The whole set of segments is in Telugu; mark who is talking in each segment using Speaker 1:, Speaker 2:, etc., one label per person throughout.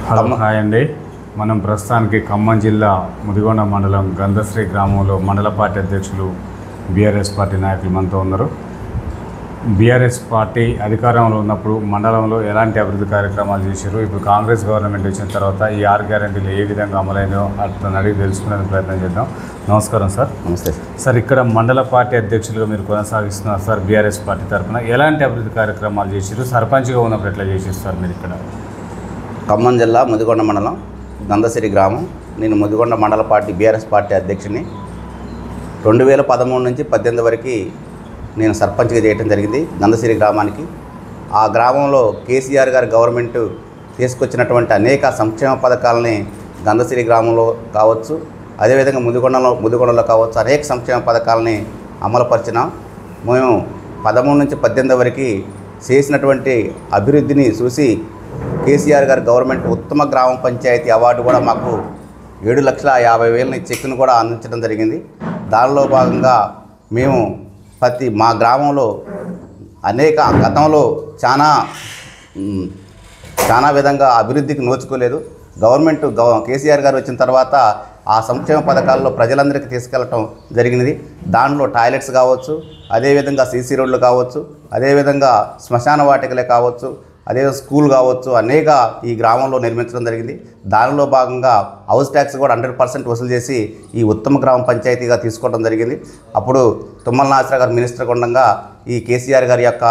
Speaker 1: హలో హాయ్ అండి. మనం ప్రస్తుతానికి ఖమ్మం జిల్లా ముదిగొండ మండలం గంధశ్రీ గ్రామంలో మండల పార్టీ అధ్యక్షులు బీఆర్ఎస్ పార్టీ నాయకులు మనతో ఉన్నారు. బీఆర్ఎస్ పార్టీ అధికారంలో ఉన్నప్పుడు మండలంలో ఎలాంటి అభివృద్ధి కార్యక్రమాలు చేశారు, ఇప్పుడు కాంగ్రెస్ గవర్నమెంట్ వచ్చిన తర్వాత ఈ 6 గ్యారెంటీలు ఏ విధంగా అమలైనో అతను అడిగి తెలుసుకునే ప్రయత్నం చేద్దాం. నమస్కారం సార్.
Speaker 2: నమస్తే
Speaker 1: సార్, ఇక్కడ మండల పార్టీ అధ్యక్షులుగా మీరు కొనసాగిస్తున్నారు సార్. బీఆర్ఎస్ పార్టీ తరఫున ఎలాంటి అభివృద్ధి కార్యక్రమాలు చేశారు, సర్పంచ్గా ఉన్నప్పుడు ఎట్లా చేశారు సార్ మీరు ఇక్కడ?
Speaker 2: ఖమ్మం జిల్లా ముదిగొండ మండలం గంధశ్రీ గ్రామం. నేను ముదిగొండ మండల పార్టీ బీఆర్ఎస్ పార్టీ అధ్యక్షుని. 2013 నుంచి 18 వరకు నేను సర్పంచ్గా చేయడం జరిగింది గంధశ్రీ గ్రామానికి. ఆ గ్రామంలో కేసీఆర్ గారి గవర్నమెంట్ తీసుకొచ్చినటువంటి అనేక సంక్షేమ పథకాలని గంధశ్రీ గ్రామంలో కావచ్చు, అదేవిధంగా ముదిగొండలో కావచ్చు, అనేక సంక్షేమ పథకాలని అమలుపరిచినాం. మేము 13 నుంచి 18 వరకు చేసినటువంటి అభివృద్ధిని చూసి కేసీఆర్ గారి గవర్నమెంట్ ఉత్తమ గ్రామ పంచాయతీ అవార్డు కూడా మాకు 7,50,000 చెక్కును కూడా అందించడం జరిగింది. దానిలో భాగంగా మేము మా గ్రామంలో అనేక గతంలో చాలా విధంగా అభివృద్ధికి నోచుకోలేదు. గవర్నమెంట్ కేసీఆర్ గారు వచ్చిన తర్వాత ఆ సంక్షేమ పథకాల్లో ప్రజలందరికీ తీసుకెళ్ళటం జరిగినది. దానిలో టాయిలెట్స్ కావచ్చు, అదేవిధంగా సీసీ రోడ్లు కావచ్చు, అదేవిధంగా శ్మశాన వాటికలే కావచ్చు, అదే స్కూల్ కావచ్చు, అనేక ఈ గ్రామంలో నిర్మించడం జరిగింది. దానిలో భాగంగా హౌస్ ట్యాక్స్ కూడా 100% వసూలు చేసి ఈ ఉత్తమ గ్రామ పంచాయతీగా తీసుకోవడం జరిగింది. అప్పుడు తుమ్మల నాగేశ్వరరావు గారు మినిస్టర్ ఉండగా ఈ కేసీఆర్ గారి యొక్క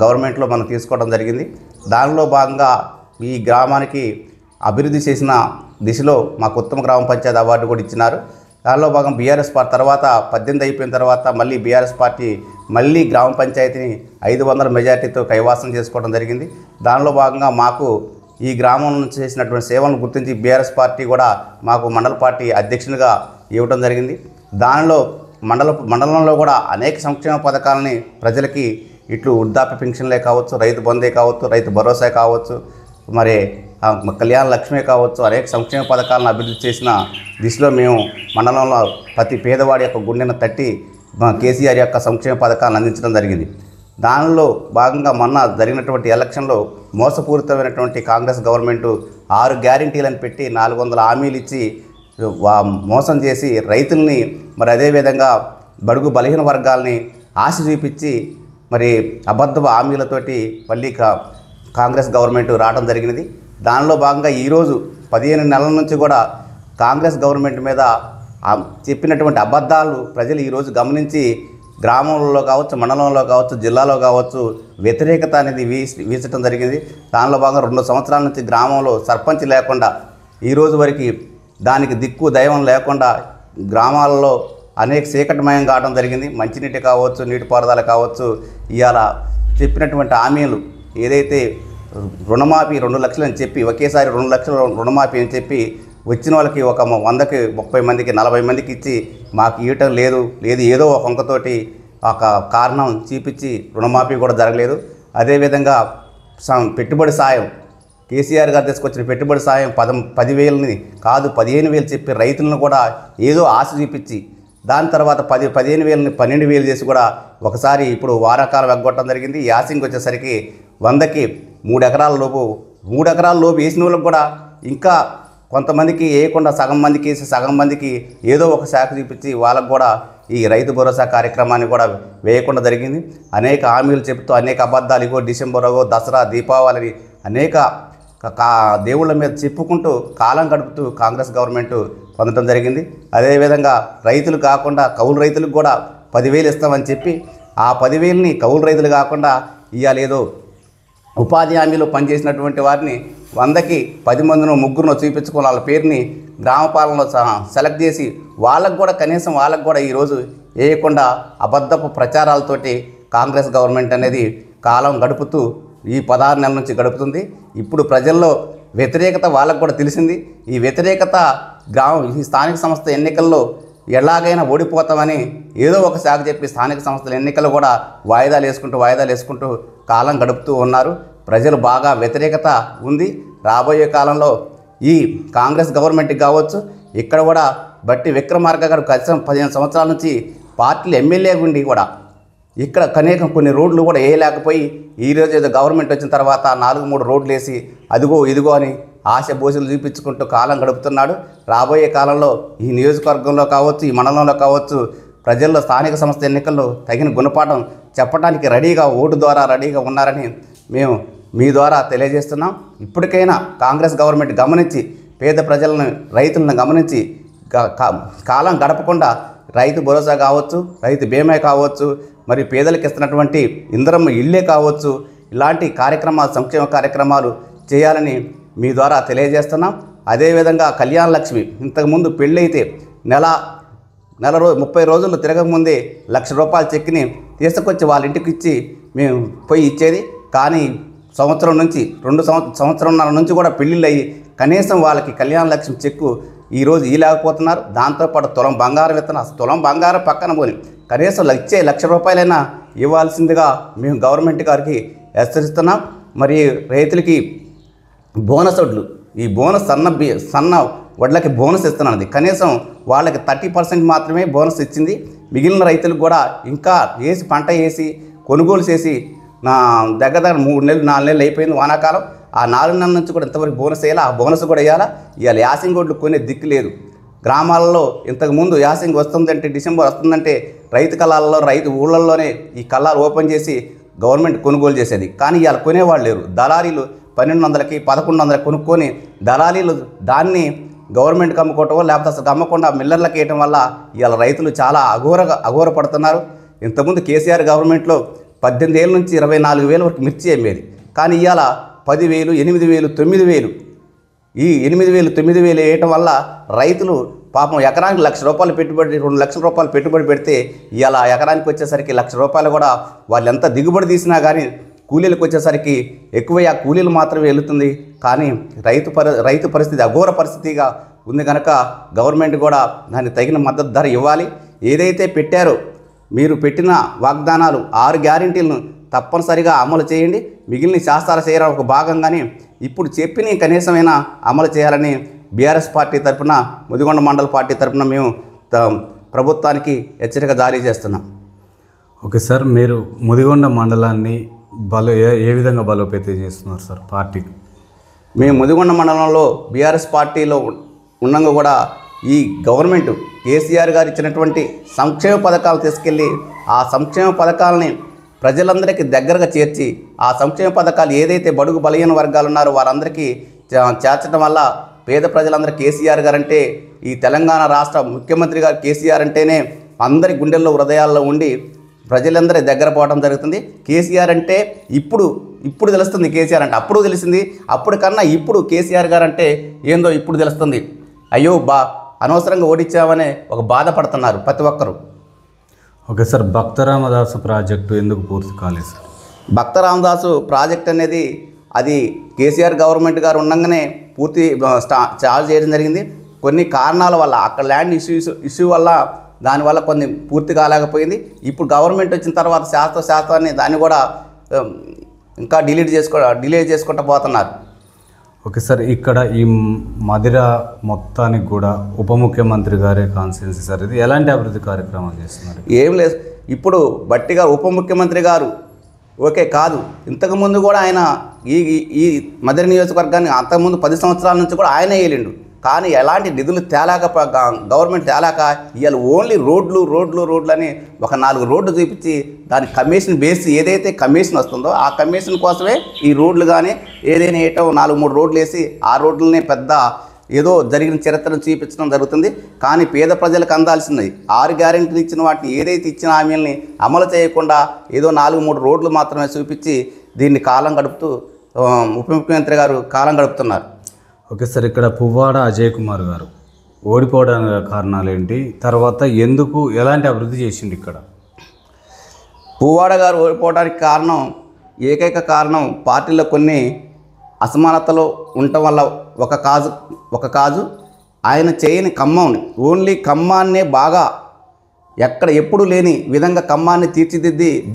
Speaker 2: గవర్నమెంట్లో మనం తీసుకోవడం జరిగింది. దానిలో భాగంగా ఈ గ్రామానికి అభివృద్ధి చేసిన దిశలో మాకు ఉత్తమ గ్రామ పంచాయతీ అవార్డు కూడా ఇచ్చినారు. దానిలో భాగం బీఆర్ఎస్ పార్టీ తర్వాత 18 అయిపోయిన తర్వాత మళ్ళీ బీఆర్ఎస్ పార్టీ మళ్ళీ గ్రామ పంచాయతీని 500 మెజార్టీతో కైవాసం చేసుకోవడం జరిగింది. దానిలో భాగంగా మాకు ఈ గ్రామం నుంచి చేసినటువంటి సేవలను గుర్తించి బీఆర్ఎస్ పార్టీ కూడా మాకు మండల పార్టీ అధ్యక్షునిగా ఇవ్వడం జరిగింది. దానిలో మండలంలో కూడా అనేక సంక్షేమ పథకాలని ప్రజలకి ఇట్లు వృద్ధాప్య పెన్షన్లే కావచ్చు, రైతు బంధే కావచ్చు, రైతు భరోసా కావచ్చు, మరి కళ్యాణ లక్ష్మే కావచ్చు, అనేక సంక్షేమ పథకాలను అభివృద్ధి చేసిన దిశలో మేము మండలంలో ప్రతి పేదవాడి యొక్క గుండెను తట్టి కేసీఆర్ యొక్క సంక్షేమ పథకాలను అందించడం జరిగింది. దానిలో భాగంగా మొన్న జరిగినటువంటి ఎలక్షన్లో మోసపూరితమైనటువంటి కాంగ్రెస్ గవర్నమెంటు 6 గ్యారెంటీలను పెట్టి 400 హామీలు ఇచ్చి మోసం చేసి రైతుల్ని, మరి అదేవిధంగా బడుగు బలహీన వర్గాల్ని ఆశ చూపించి మరి అబద్ధ హామీలతోటి మళ్ళీ కాంగ్రెస్ గవర్నమెంట్ రావడం జరిగినది. దానిలో భాగంగా ఈరోజు 15 నెలల నుంచి కూడా కాంగ్రెస్ గవర్నమెంట్ మీద చెప్పినటువంటి అబద్ధాలు ప్రజలు ఈరోజు గమనించి గ్రామంలో కావచ్చు, మండలంలో కావచ్చు, జిల్లాలో కావచ్చు వ్యతిరేకత అనేది వీచడం జరిగింది. దానిలో భాగంగా 2 సంవత్సరాల నుంచి గ్రామంలో సర్పంచ్ లేకుండా ఈరోజు వరకు దానికి దిక్కు దైవం లేకుండా గ్రామాలలో అనేక చీకటిమయం కావడం జరిగింది. మంచినీటి కావచ్చు, నీటిపారుదల కావచ్చు, ఇవాళ చెప్పినటువంటి హామీలు ఏదైతే రుణమాఫీ 2 లక్షలు అని చెప్పి ఒకేసారి 2 లక్షల రుణమాఫీ అని చెప్పి వచ్చిన వాళ్ళకి ఒక 100కి 30 మందికి 40 మందికి ఇచ్చి మాకు ఇవ్వటం లేదు ఏదో ఒక వంకతోటి ఒక కారణం చూపించి రుణమాఫీ కూడా జరగలేదు. అదేవిధంగా పెట్టుబడి సాయం కేసీఆర్ గారు తీసుకొచ్చిన పెట్టుబడి సాయం 10,000 కాదు 15,000 చెప్పి రైతులను కూడా ఏదో ఆశ చూపించి దాని తర్వాత 15,000 12,000 చేసి కూడా ఒకసారి ఇప్పుడు వారాకాలం ఎగ్గొట్టడం జరిగింది. యాసింగ్ వచ్చేసరికి 100కి 3 ఎకరాల లోపు వేసిన వాళ్ళకి కూడా ఇంకా కొంతమందికి వేయకుండా సగం మందికి వేసి సగం మందికి ఏదో ఒక శాఖ చూపించి వాళ్ళకు కూడా ఈ రైతు భరోసా కార్యక్రమాన్ని కూడా వేయకుండా జరిగింది. అనేక హామీలు చెబుతూ అనేక అబద్ధాలు, ఇగో డిసెంబర్, దసరా, దీపావళి అనేక దేవుళ్ళ మీద చెప్పుకుంటూ కాలం గడుపుతూ కాంగ్రెస్ గవర్నమెంట్ పొందడం జరిగింది. అదేవిధంగా రైతులు కాకుండా కౌలు రైతులకు కూడా 10,000 ఇస్తామని చెప్పి ఆ 10,000ని కౌలు రైతులు కాకుండా ఇవ్వలేదో ఉపాధి హామీలో పనిచేసినటువంటి వారిని 100కి 10 మందినో 3గురినో చూపించుకుని వాళ్ళ పేరుని గ్రామ పాలనలో సెలెక్ట్ చేసి వాళ్ళకు కూడా కనీసం వాళ్ళకు కూడా ఈరోజు వేయకుండా అబద్ధపు ప్రచారాలతోటి కాంగ్రెస్ గవర్నమెంట్ అనేది కాలం గడుపుతూ ఈ 16 నెలల నుంచి గడుపుతుంది. ఇప్పుడు ప్రజల్లో వ్యతిరేకత వాళ్ళకు కూడా తెలిసింది. ఈ వ్యతిరేకత ఈ స్థానిక సంస్థ ఎన్నికల్లో ఎలాగైనా ఓడిపోతామని ఏదో ఒక శాఖ చెప్పి స్థానిక సంస్థల ఎన్నికలు కూడా వాయిదాలు వేసుకుంటూ కాలం గడుపుతూ ఉన్నారు. ప్రజలు బాగా వ్యతిరేకత ఉంది. రాబోయే కాలంలో ఈ కాంగ్రెస్ గవర్నమెంట్కి కావచ్చు, ఇక్కడ కూడా బట్టి విక్రమార్క గారు 15 సంవత్సరాల నుంచి పార్టీలు ఎమ్మెల్యే ఉండి కూడా ఇక్కడ కనీసం కొన్ని రోడ్లు కూడా వేయలేకపోయి ఈరోజు ఏదో గవర్నమెంట్ వచ్చిన తర్వాత 4-3 రోడ్లు వేసి అదిగో ఇదిగో అని ఆశ భోజనం చూపించుకుంటూ కాలం గడుపుతున్నాడు. రాబోయే కాలంలో ఈ నియోజకవర్గంలో కావచ్చు, ఈ మండలంలో కావచ్చు, ప్రజల్లో స్థానిక సంస్థ ఎన్నికల్లో తగిన గుణపాఠం చెప్పడానికి రెడీగా, ఓటు ద్వారా రెడీగా ఉన్నారని మేము మీ ద్వారా తెలియజేస్తున్నాం. ఇప్పటికైనా కాంగ్రెస్ గవర్నమెంట్ గమనించి పేద ప్రజలను, రైతులను గమనించి కాలం గడపకుండా రైతు భరోసా కావచ్చు, రైతు బీమా కావచ్చు, మరి పేదలకు ఇస్తున్నటువంటి ఇందిరమ్మ ఇళ్ళే కావచ్చు, ఇలాంటి కార్యక్రమాలు, సంక్షేమ కార్యక్రమాలు చేయాలని మీ ద్వారా తెలియజేస్తున్నాం. అదేవిధంగా కళ్యాణ లక్ష్మి, ఇంతకుముందు పెళ్ళైతే నెల 30 రోజులు తిరగకముందే ₹1,00,000 చెక్ని తీసుకొచ్చి వాళ్ళ ఇంటికి ఇచ్చి మేము పోయి ఇచ్చేది. కానీ సంవత్సరం నుంచి సంవత్సరంన్నర నుంచి కూడా పెళ్ళిళ్ళు అయ్యి కనీసం వాళ్ళకి కళ్యాణ లక్ష్మి చెక్కు ఈరోజు ఇవ్వలేకపోతున్నారు. దాంతోపాటు తులం బంగారం ఇస్తున్నారు. తులం బంగారం పక్కన పోని కనీసం వచ్చే ₹1,00,000 ఇవ్వాల్సిందిగా మేము గవర్నమెంట్ గారికి హెచ్చరిస్తున్నాం. మరి రైతులకి బోనస్ వడ్లు, ఈ బోనస్ సన్న వడ్లకి బోనస్ ఇస్తున్నది. కనీసం వాళ్ళకి 30% మాత్రమే బోనస్ ఇచ్చింది. మిగిలిన రైతులకు కూడా ఇంకా పంట వేసి కొనుగోలు చేసి దగ్గర 3 నెలలు 4 నెలలు అయిపోయింది వానాకాలం. ఆ 4 నెలల నుంచి కూడా ఇంతవరకు బోనస్ వేయాలి. ఆ బోనస్ కూడా వేయాలా. ఇవాళ యాసింగ్ వడ్లు కొనే దిక్కు లేదు. గ్రామాలలో ఇంతకుముందు యాసింగ్ వస్తుందంటే, డిసెంబర్ వస్తుందంటే రైతు కళాలలో, రైతు ఊళ్ళల్లోనే ఈ కళ్ళాలు ఓపెన్ చేసి గవర్నమెంట్ కొనుగోలు చేసేది. కానీ ఇవాళ కొనేవాళ్ళు లేరు. దళారీలు 1,200కి 1,100 కొనుక్కొని దళారీలు దాన్ని గవర్నమెంట్కి అమ్ముకోవటం, లేకపోతే అసలు అమ్మకుండా మిల్లర్లకు వేయటం వల్ల ఇవాళ రైతులు చాలా అఘోరపడుతున్నారు. ఇంతకుముందు కేసీఆర్ గవర్నమెంట్లో 18 ఏళ్ళ నుంచి 24,000 వరకు మిర్చి అమ్మేది. కానీ ఇవాళ 10,000, 8,000, 9,000, ఈ 8,000, 9,000 వేయటం వల్ల రైతులు పాపం ఎకరానికి ₹1,00,000 పెట్టుబడి, ₹2,00,000 పెట్టుబడి పెడితే ఇవాళ ఎకరానికి వచ్చేసరికి ₹1,00,000 కూడా వాళ్ళు ఎంత దిగుబడి తీసినా కానీ కూలీలకు వచ్చేసరికి ఎక్కువ ఆ కూలీలు మాత్రమే వెళుతుంది. కానీ రైతు పరిస్థితి అఘోర పరిస్థితిగా ఉంది. కనుక గవర్నమెంట్ కూడా దానికి తగిన మద్దతు ధర ఇవ్వాలి. ఏదైతే పెట్టారో మీరు పెట్టిన వాగ్దానాలు 6 గ్యారెంటీలను తప్పనిసరిగా అమలు చేయండి. మిగిలిన శాస్త్రాలు చేయడం ఒక భాగంగానే ఇప్పుడు చెప్పిన కనీసమైన అమలు చేయాలని బీఆర్ఎస్ పార్టీ తరఫున, ముదిగొండ మండల పార్టీ తరఫున మేము ప్రభుత్వానికి హెచ్చరిక జారీ చేస్తున్నాం.
Speaker 1: ఓకే సార్, మీరు ముదిగొండ మండలాన్ని ఏ విధంగా బలోపేతం చేస్తున్నారు సార్ పార్టీకి?
Speaker 2: మేము ముదిగొండ మండలంలో బీఆర్ఎస్ పార్టీలో ఉండగా కూడా ఈ గవర్నమెంట్ కేసీఆర్ గారు ఇచ్చినటువంటి సంక్షేమ పథకాలు తీసుకెళ్ళి ఆ సంక్షేమ పథకాలని ప్రజలందరికీ దగ్గరగా చేర్చి ఆ సంక్షేమ పథకాలు ఏదైతే బడుగు బలహీన వర్గాలు ఉన్నారో వారందరికీ చేర్చడం వల్ల పేద ప్రజలందరూ కేసీఆర్ గారు అంటే, ఈ తెలంగాణ రాష్ట్ర ముఖ్యమంత్రి గారు కేసీఆర్ అంటేనే అందరి గుండెల్లో, హృదయాల్లో ఉండి ప్రజలందరి దగ్గర పోవడం జరుగుతుంది. కేసీఆర్ అంటే ఇప్పుడు తెలుస్తుంది. కేసీఆర్ అంటే అప్పుడు తెలిసింది. అప్పుడు కన్నా ఇప్పుడు కేసీఆర్ గారు అంటే ఏందో ఇప్పుడు తెలుస్తుంది. అయ్యో అనవసరంగా ఓడించామనే ఒక బాధపడుతున్నారు ప్రతి ఒక్కరు.
Speaker 1: Okay sir, Bhakta Ramadasu project ఎందుకు పూర్తి కాలేదు సార్?
Speaker 2: భక్త రామదాసు ప్రాజెక్ట్ అనేది అది కేసీఆర్ గవర్నమెంట్ గారు ఉండగానే పూర్తి చార్జ్ చేయడం జరిగింది. కొన్ని కారణాల వల్ల, అక్కడ ల్యాండ్ ఇష్యూ వల్ల, దానివల్ల కొన్ని పూర్తి కాలేకపోయింది. ఇప్పుడు గవర్నమెంట్ వచ్చిన తర్వాత శాస్త్రాన్ని దాన్ని కూడా ఇంకా డిలే చేసుకుంటూ పోతున్నారు.
Speaker 1: ఓకే సార్, ఇక్కడ ఈ మధిర మొత్తానికి కూడా ఉప ముఖ్యమంత్రి గారే కాన్స్టిట్యున్సీ సార్. ఇది ఎలాంటి అభివృద్ధి కార్యక్రమాలు చేస్తున్నారు?
Speaker 2: ఏం లేదు. ఇప్పుడు బట్టిగా ఉప ముఖ్యమంత్రి గారు ఓకే కాదు, ఇంతకుముందు కూడా ఆయన ఈ మధిర నియోజకవర్గాన్ని అంతకుముందు 10 సంవత్సరాల నుంచి కూడా ఆయనే వేయలేండు. కానీ ఎలాంటి నిధులు గవర్నమెంట్ తేలాక ఇవాళ ఓన్లీ రోడ్లు అని ఒక 4 రోడ్లు చూపించి దాని కమిషన్ బేస్ ఏదైతే కమిషన్ వస్తుందో ఆ కమిషన్ కోసమే ఈ రోడ్లు కానీ ఏదైనా వేయటం 4-3 రోడ్లు వేసి ఆ రోడ్లనే పెద్ద ఏదో జరిగిన చరిత్రను చూపించడం జరుగుతుంది. కానీ పేద ప్రజలకు అందాల్సింది 6 గ్యారెంటీలు ఇచ్చిన వాటిని, ఏదైతే ఇచ్చిన హామీలని అమలు చేయకుండా ఏదో 4-3 రోడ్లు మాత్రమే చూపించి దీన్ని కాలం గడుపుతూ ఉప ముఖ్యమంత్రి గారు కాలం గడుపుతున్నారు.
Speaker 1: ఓకే సార్, ఇక్కడ పువ్వాడ అజయ్ కుమార్ గారు ఓడిపోవడానికి కారణాలు ఏంటి? తర్వాత ఎలాంటి అభివృద్ధి చేసింది ఇక్కడ?
Speaker 2: పువ్వాడ గారు ఓడిపోవడానికి ఏకైక కారణం పార్టీలో కొన్ని అసమానతలు ఉండటం వల్ల ఒక కాజు ఆయన చేయని ఓన్లీ ఖమ్మాన్నే బాగా ఎప్పుడు లేని విధంగా ఖమ్మాన్ని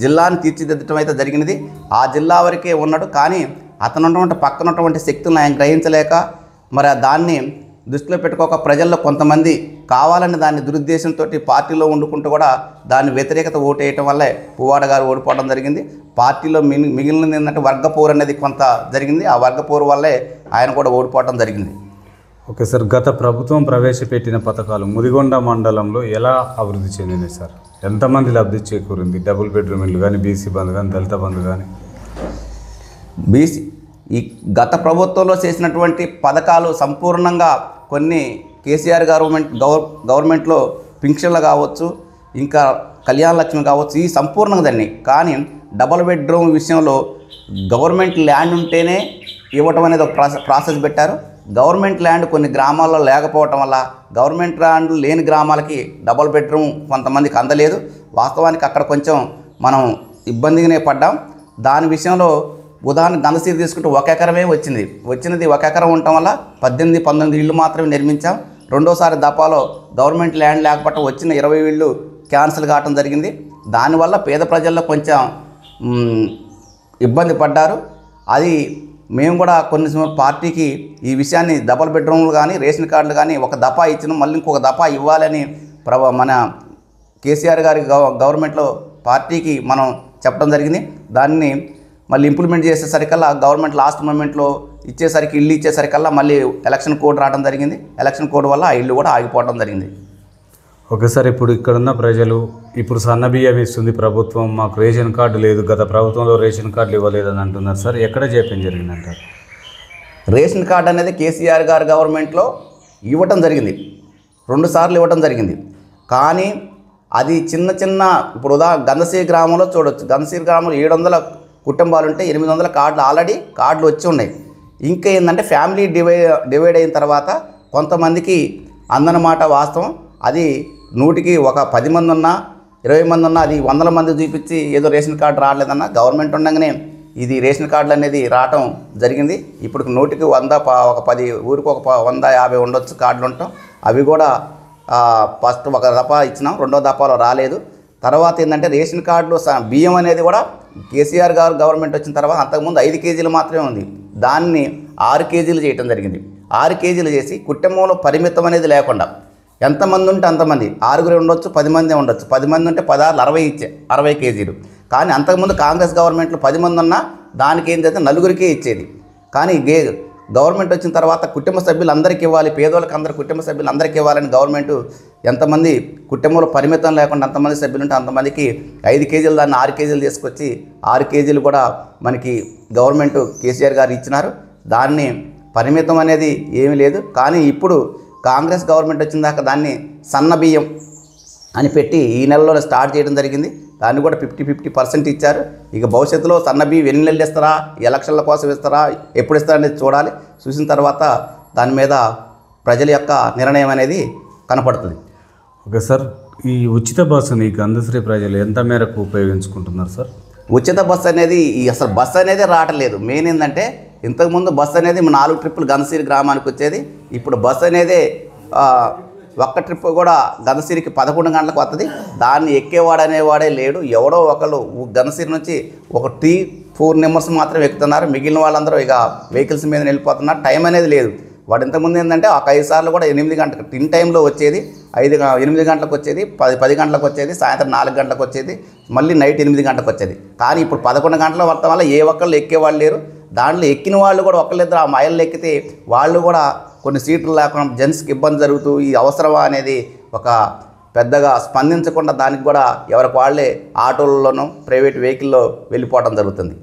Speaker 2: జిల్లాని తీర్చిదిద్దటం అయితే జరిగినది. ఆ జిల్లా వరకే ఉన్నాడు. కానీ అతను పక్కనటువంటి శక్తులను ఆయన గ్రహించలేక, మరి దాన్ని దృష్టిలో పెట్టుకోక ప్రజల్లో కొంతమంది కావాలని దాన్ని దురుద్దేశంతో పార్టీలో వండుకుంటూ కూడా దాని వ్యతిరేకత ఓటు వేయటం వల్లే పువ్వాడ గారు ఓడిపోవడం జరిగింది. పార్టీలో మిగిలినది ఏంటంటే వర్గపోరు అనేది కొంత జరిగింది. ఆ వర్గపోరు వల్లే ఆయన కూడా ఓడిపోవడం జరిగింది.
Speaker 1: ఓకే సార్, గత ప్రభుత్వం ప్రవేశపెట్టిన పథకాలు ముదిగొండ మండలంలో ఎలా అభివృద్ధి చెందినాయి సార్? ఎంతమంది లబ్ధి చేకూరింది? డబుల్ బెడ్రూమ్ ఇల్లు కానీ, బీసీ బంధు కానీ, దళిత బంధు కానీ.
Speaker 2: ఈ గత ప్రభుత్వంలో చేసినటువంటి పథకాలు సంపూర్ణంగా కొన్ని కేసీఆర్ గవర్నమెంట్లో పింఛన్లు కావచ్చు, ఇంకా కళ్యాణ లక్ష్మి కావచ్చు, ఈ సంపూర్ణంగా దాన్ని. కానీ డబుల్ బెడ్రూమ్ విషయంలో గవర్నమెంట్ ల్యాండ్ ఉంటేనే ఇవ్వటం అనేది ఒక ప్రాసెస్ పెట్టారు. గవర్నమెంట్ ల్యాండ్ కొన్ని గ్రామాల్లో లేకపోవటం వల్ల గవర్నమెంట్ ల్యాండ్ లేని గ్రామాలకి డబుల్ బెడ్రూమ్ కొంతమందికి అందలేదు. వాస్తవానికి అక్కడ కొంచెం మనం ఇబ్బందిగానే పడ్డాం. దాని విషయంలో ఉదాహరణ గంధసీర తీసుకుంటే 1 ఎకరమే వచ్చినది 1 ఎకరం ఉండటం వల్ల 18-19 ఇళ్ళు మాత్రమే నిర్మించాం. రెండోసారి దఫాలో గవర్నమెంట్ ల్యాండ్ లేకపోవటం వచ్చిన 20 ఇళ్ళు క్యాన్సిల్ కావడం జరిగింది. దానివల్ల పేద ప్రజల్లో కొంచెం ఇబ్బంది పడ్డారు. అది మేము కూడా కొన్ని పార్టీకి ఈ విషయాన్ని డబుల్ బెడ్రూమ్లు కానీ, రేషన్ కార్డులు కానీ ఒక దఫా ఇచ్చినాం, మళ్ళీ ఇంకొక దఫా ఇవ్వాలని మన కేసీఆర్ గారి గవర్నమెంట్లో పార్టీకి మనం చెప్పడం జరిగింది. దాన్ని మళ్ళీ ఇంప్లిమెంట్ చేసేసరికల్లా గవర్నమెంట్ లాస్ట్ మూమెంట్లో ఇచ్చేసరికి ఇల్లు ఇచ్చేసరికల్లా మళ్ళీ ఎలక్షన్ కోడ్ రావడం జరిగింది. ఎలక్షన్ కోడ్ వల్ల ఆ ఇల్లు కూడా ఆగిపోవడం జరిగింది.
Speaker 1: ఓకే సార్, ఇప్పుడు ఇక్కడున్న ప్రజలు ఇప్పుడు సన్నబియ్యం ఇస్తుంది ప్రభుత్వం, మాకు రేషన్ కార్డు లేదు, గత ప్రభుత్వంలో రేషన్ కార్డులు ఇవ్వలేదని అంటున్నారు సార్. ఎక్కడ చేపం జరిగిందంటారు?
Speaker 2: రేషన్ కార్డు అనేది కేసీఆర్ గారి గవర్నమెంట్లో ఇవ్వటం జరిగింది, 2 సార్లు ఇవ్వటం జరిగింది. కానీ అది చిన్న ఇప్పుడు గంధసీర గ్రామంలో చూడవచ్చు. గంధసీర గ్రామంలో 700 కుటుంబాలు ఉంటే 800 కార్డులు ఆల్రెడీ కార్డులు వచ్చి ఉన్నాయి. ఇంకా ఏంటంటే ఫ్యామిలీ డివైడ్ అయిన తర్వాత కొంతమందికి అందనమాట వాస్తవం. అది 100కి ఒక 10 మంది ఉన్నా 20 మంది ఉన్నా అది 100 మంది చూపించి ఏదో రేషన్ కార్డు రావట్లేదన్నా గవర్నమెంట్ ఉండగానే ఇది రేషన్ కార్డులు అనేది రావటం జరిగింది. ఇప్పుడు 100కి 100 ఒక 10 ఊరికి ఒక 150 ఉండొచ్చు కార్డులు ఉంటాం. అవి కూడా ఫస్ట్ ఒక దఫా ఇచ్చినాం, రెండో దఫాలో రాలేదు. తర్వాత ఏంటంటే రేషన్ కార్డులో బియ్యం అనేది కూడా కేసీఆర్ గారు గవర్నమెంట్ వచ్చిన తర్వాత అంతకుముందు 5 కేజీలు మాత్రమే ఉంది, దాన్ని 6 కేజీలు చేయటం జరిగింది. 6 కేజీలు చేసి కుటుంబంలో పరిమితం అనేది లేకుండా ఎంతమంది ఉంటే అంతమంది, 6 ఉండొచ్చు, 10 మంది ఉండొచ్చు. 10 మంది ఉంటే 16 ఇచ్చే 60 కేజీలు. కానీ అంతకుముందు కాంగ్రెస్ గవర్నమెంట్లో 10 మంది ఉన్నా దానికి ఏం చేస్తే 4కే ఇచ్చేది. కానీ గవర్నమెంట్ వచ్చిన తర్వాత కుటుంబ సభ్యులు అందరికీ ఇవ్వాలి, పేదోళ్ళకి అందరు కుటుంబ సభ్యులు అందరికీ ఇవ్వాలని గవర్నమెంట్ ఎంతమంది కుటుంబంలో పరిమితం లేకుండా అంతమంది సభ్యులు ఉంటే అంతమందికి 5 కేజీలు దాన్ని 6 కేజీలు తీసుకొచ్చి 6 కేజీలు కూడా మనకి గవర్నమెంట్ కేసీఆర్ గారు ఇచ్చినారు. దాన్ని పరిమితం అనేది ఏమీ లేదు. కానీ ఇప్పుడు కాంగ్రెస్ గవర్నమెంట్ వచ్చిన దాకా దాన్ని సన్న బియ్యం అని పెట్టి ఈ నెలలో స్టార్ట్ చేయడం జరిగింది. దాన్ని కూడా 50% ఇచ్చారు. ఇక భవిష్యత్తులో సన్న బియ్యం ఎన్ని నెలలు ఇస్తారా, ఎలక్షన్ల కోసం ఇస్తారా, ఎప్పుడు ఇస్తారా అనేది చూడాలి. చూసిన తర్వాత దాని మీద ప్రజల యొక్క నిర్ణయం అనేది కనపడుతుంది.
Speaker 1: ఓకే సార్, ఈ ఉచిత బస్సుని గంధశ్రీ ప్రజలు ఎంత మేరకు ఉపయోగించుకుంటున్నారు సార్?
Speaker 2: ఉచిత బస్సు అనేది అసలు బస్సు అనేది రావట్లేదు. మెయిన్ ఏంటంటే ఇంతకుముందు బస్సు అనేది 4 ట్రిప్పులు గంధశ్రీ గ్రామానికి వచ్చేది. ఇప్పుడు బస్సు అనేది ఒక్క ట్రిప్ కూడా గంధశ్రీకి 11 గంటలకు వస్తుంది. దాన్ని ఎక్కేవాడు అనేవాడే లేడు. ఎవడో ఒకళ్ళు గంధశ్రీ నుంచి ఒక 3-4 నెంబర్స్ మాత్రం ఎక్కుతున్నారు. మిగిలిన వాళ్ళందరూ ఇక వెహికల్స్ మీద వెళ్ళిపోతున్నారు. టైం అనేది లేదు. వాడు ఇంతకుముందు ఏంటంటే ఒక 5 సార్లు కూడా 8 గంటలకు టిన్ టైంలో వచ్చేది, 8 గంటలకు వచ్చేది, 10 గంటలకు వచ్చేది, సాయంత్రం 4 గంటలకు వచ్చేది, మళ్ళీ నైట్ 8 గంటలకు వచ్చేది. కానీ ఇప్పుడు 11 గంటల వర్తం వల్ల ఏ ఒక్కళ్ళు ఎక్కేవాళ్ళు లేరు. దాంట్లో ఎక్కిన వాళ్ళు కూడా ఒకళ్ళిద్దరు ఆ మైళ్ళు ఎక్కితే వాళ్ళు కూడా కొన్ని సీట్లు లేకుండా జెంట్స్కి ఇబ్బంది జరుగుతూ ఈ అవసరమా అనేది ఒక పెద్దగా స్పందించకుండా దానికి కూడా ఎవరికి వాళ్ళే ఆటోల్లోనూ ప్రైవేట్ వెహికల్లో వెళ్ళిపోవడం జరుగుతుంది.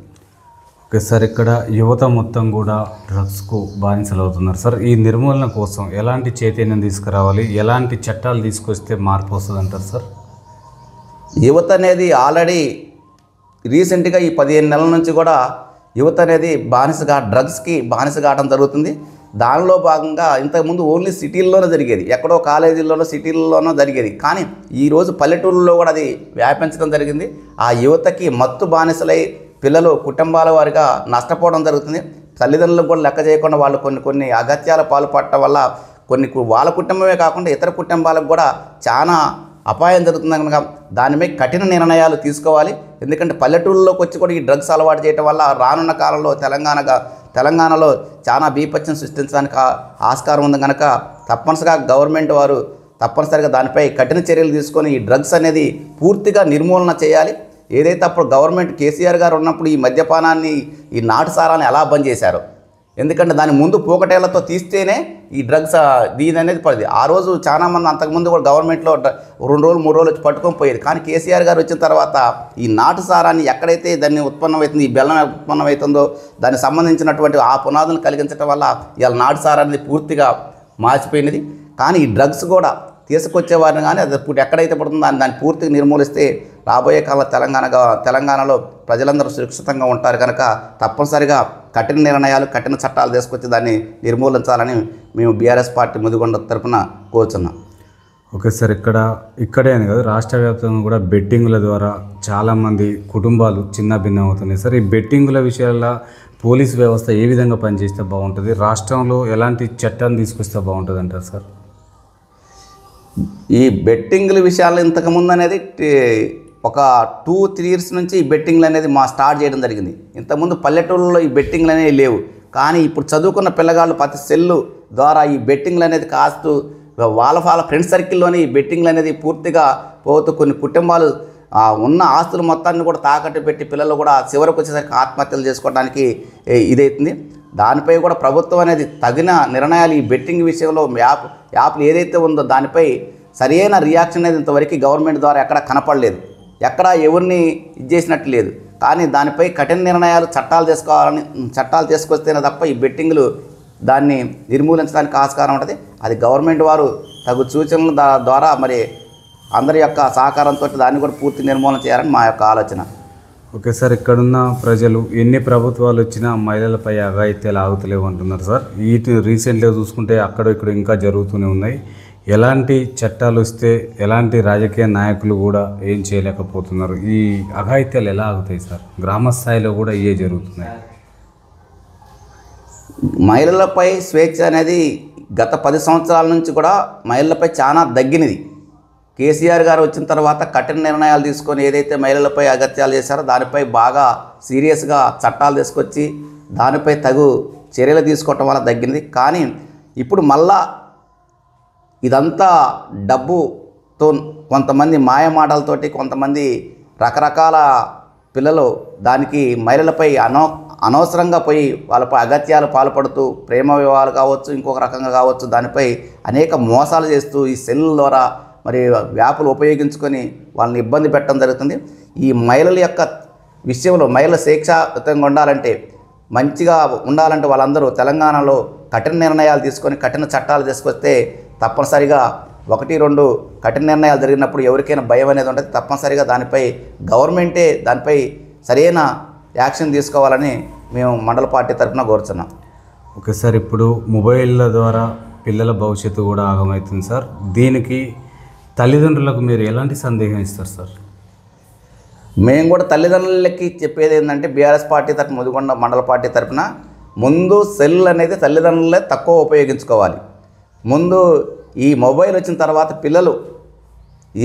Speaker 1: ఓకే సార్, ఇక్కడ యువత మొత్తం కూడా డ్రగ్స్కు బానిసలు అవుతున్నారు సార్. ఈ నిర్మూలన కోసం ఎలాంటి చైతన్యం తీసుకురావాలి, ఎలాంటి చట్టాలు తీసుకొస్తే మార్పు వస్తుంది అంటారు సార్?
Speaker 2: యువత అనేది ఆల్రెడీ రీసెంట్గా ఈ 15 నెలల నుంచి కూడా యువత అనేది డ్రగ్స్కి బానిస కావడం జరుగుతుంది. దానిలో భాగంగా ఇంతకుముందు ఓన్లీ సిటీల్లోనే జరిగేది, ఎక్కడో కాలేజీల్లోనో సిటీల్లోనో జరిగేది. కానీ ఈరోజు పల్లెటూళ్ళలో కూడా అది వ్యాపించడం జరిగింది. ఆ యువతకి మత్తు బానిసలై పిల్లలు కుటుంబాల వారిగా నష్టపోవడం జరుగుతుంది. తల్లిదండ్రులకు కూడా లెక్క చేయకుండా వాళ్ళు కొన్ని అగత్యాల పాల్పడటం వల్ల వాళ్ళ కుటుంబమే కాకుండా ఇతర కుటుంబాలకు కూడా చాలా అపాయం జరుగుతుంది కనుక దాని మీద కఠిన నిర్ణయాలు తీసుకోవాలి. ఎందుకంటే పల్లెటూళ్ళలోకి వచ్చి కూడా ఈ డ్రగ్స్ అలవాటు చేయడం వల్ల రానున్న కాలంలో తెలంగాణలో చాలా బీపత్యం సృష్టించడానికి ఆస్కారం ఉంది కనుక తప్పనిసరిగా గవర్నమెంట్ వారు తప్పనిసరిగా దానిపై కఠిన చర్యలు తీసుకొని ఈ డ్రగ్స్ అనేది పూర్తిగా నిర్మూలన చేయాలి. ఏదైతే అప్పుడు గవర్నమెంట్ కేసీఆర్ గారు ఉన్నప్పుడు ఈ మద్యపానాన్ని, ఈ నాటుసారాన్ని ఎలా బంద్ చేశారు, ఎందుకంటే దాని ముందు పోకటేళ్లతో తీస్తేనే ఈ డ్రగ్స్ దీని అనేది పడింది. ఆ రోజు చాలామంది అంతకుముందు కూడా గవర్నమెంట్లో 2 రోజులు 3 రోజులు వచ్చి పట్టుకొని పోయేది. కానీ కేసీఆర్ గారు వచ్చిన తర్వాత ఈ నాటుసారాన్ని ఎక్కడైతే దాన్ని ఉత్పన్నమవుతుంది, ఈ బెల్లం ఉత్పన్నమవుతుందో దానికి సంబంధించినటువంటి ఆ పునాదులను కలిగించడం వల్ల ఇవాళ నాటుసారాన్ని పూర్తిగా మార్చిపోయినది. కానీ ఈ డ్రగ్స్ కూడా తీసుకొచ్చేవారిని కానీ అది ఇప్పుడు ఎక్కడైతే పడుతుందో దాన్ని పూర్తిగా నిర్మూలిస్తే రాబోయే కాలంలో తెలంగాణలో ప్రజలందరూ సురక్షితంగా ఉంటారు. కనుక తప్పనిసరిగా కఠిన నిర్ణయాలు, కఠిన చట్టాలు తీసుకొచ్చి దాన్ని నిర్మూలించాలని మేము బీఆర్ఎస్ పార్టీ ముదిగొండ తరఫున కోరుచున్నాం.
Speaker 1: ఓకే సార్, ఇక్కడే అని కదా, రాష్ట్ర వ్యాప్తంగా కూడా బెట్టింగుల ద్వారా చాలామంది కుటుంబాలు చిన్న భిన్నం అవుతున్నాయి సార్. ఈ బెట్టింగుల విషయాల్లో పోలీస్ వ్యవస్థ ఏ విధంగా పనిచేస్తే బాగుంటుంది, రాష్ట్రంలో ఎలాంటి చట్టాన్ని తీసుకొస్తే బాగుంటుంది అంటారు సార్?
Speaker 2: ఈ బెట్టింగ్ల విషయాలు ఇంతకుముందు అనేది ఒక 2-3 years నుంచి ఈ బెట్టింగ్లు అనేది స్టార్ట్ చేయడం జరిగింది. ఇంతకుముందు పల్లెటూళ్ళలో ఈ బెట్టింగ్లు అనేవి లేవు. కానీ ఇప్పుడు చదువుకున్న పిల్లగాళ్ళు ప్రతి సెల్లు ద్వారా ఈ బెట్టింగ్లు అనేది కాస్తూ వాళ్ళ ఫ్రెండ్ సర్కిల్లోనే ఈ బెట్టింగ్లు అనేది పూర్తిగా పోతూ కొన్ని కుటుంబాలు ఉన్న ఆస్తులు మొత్తాన్ని కూడా తాకట్టు పెట్టి పిల్లలు కూడా చివరికి వచ్చేసరికి ఆత్మహత్యలు చేసుకోవడానికి ఇదవుతుంది. దానిపై కూడా ప్రభుత్వం అనేది తగిన నిర్ణయాలు ఈ బెట్టింగ్ విషయంలో యాప్లు ఏదైతే ఉందో దానిపై సరైన రియాక్షన్ అనేది ఇంతవరకు గవర్నమెంట్ ద్వారా ఎక్కడ కనపడలేదు, ఎక్కడ ఎవరిని చేసినట్టు లేదు. కానీ దానిపై కఠిన నిర్ణయాలు, చట్టాలు తీసుకొస్తేనే తప్ప ఈ బెట్టింగ్లు దాన్ని నిర్మూలించడానికి ఆస్కారం ఉంటుంది. అది గవర్నమెంట్ వారు తగు సూచనల ద్వారా మరి అందరి యొక్క సహకారంతో దాన్ని కూడా పూర్తి నిర్మూలన చేయాలని మా యొక్క ఆలోచన.
Speaker 1: ఓకే సార్, ఇక్కడున్న ప్రజలు ఎన్ని ప్రభుత్వాలు వచ్చినా మహిళలపై అఘాయిత్యాలు ఆగుతలేవు అంటున్నారు సార్. రీసెంట్గా చూసుకుంటే అక్కడ ఇక్కడ ఇంకా జరుగుతూనే ఉన్నాయి. ఎలాంటి చట్టాలు వస్తే ఎలాంటి రాజకీయ నాయకులు కూడా ఏం చేయలేకపోతున్నారు. ఈ అఘాయిత్యాలు ఎలా ఆగుతాయి సార్? గ్రామ స్థాయిలో కూడా ఇవే జరుగుతున్నాయి.
Speaker 2: మహిళలపై స్వేచ్ఛ అనేది గత 10 సంవత్సరాల నుంచి కూడా మహిళలపై చాలా తగ్గినది. కేసీఆర్ గారు వచ్చిన తర్వాత కఠిన నిర్ణయాలు తీసుకొని ఏదైతే మహిళలపై అగత్యాలు చేశారో దానిపై బాగా సీరియస్గా చట్టాలు తీసుకొచ్చి దానిపై తగు చర్యలు తీసుకోవటం వల్ల తగ్గింది. కానీ ఇప్పుడు మళ్ళా ఇదంతా డబ్బుతో కొంతమంది మాయమాటలతోటి కొంతమంది రకరకాల పిల్లలు దానికి మహిళలపై అనవసరంగా పోయి వాళ్ళపై అగత్యాలు పాల్పడుతూ ప్రేమ వివాహాలు కావచ్చు, ఇంకొక రకంగా కావచ్చు, దానిపై అనేక మోసాలు చేస్తూ ఈ సెల్ ద్వారా మరి యాప్లు ఉపయోగించుకొని వాళ్ళని ఇబ్బంది పెట్టడం జరుగుతుంది. ఈ మహిళల యొక్క విషయంలో మహిళల శిక్షాయుతంగా ఉండాలంటే, మంచిగా ఉండాలంటే వాళ్ళందరూ తెలంగాణలో కఠిన నిర్ణయాలు తీసుకొని కఠిన చట్టాలు తీసుకొస్తే తప్పనిసరిగా 1-2 కఠిన నిర్ణయాలు జరిగినప్పుడు ఎవరికైనా భయం అనేది ఉంటుంది. తప్పనిసరిగా దానిపై గవర్నమెంటే దానిపై సరైన యాక్షన్ తీసుకోవాలని మేము మండల పార్టీ తరఫున కోరుతున్నాం.
Speaker 1: ఓకే సార్, ఇప్పుడు మొబైళ్ళ ద్వారా పిల్లల భవిష్యత్తు కూడా ఆగమవుతుంది సార్. దీనికి తల్లిదండ్రులకు మీరు ఎలాంటి సందేహం ఇస్తారు సార్?
Speaker 2: మేము కూడా తల్లిదండ్రులకి చెప్పేది ఏంటంటే బీఆర్ఎస్ పార్టీ తరఫున ముదిగొండ మండల పార్టీ తరఫున ముందు సెల్ అనేది తల్లిదండ్రులే తక్కువ ఉపయోగించుకోవాలి. ముందు ఈ మొబైల్ వచ్చిన తర్వాత పిల్లలు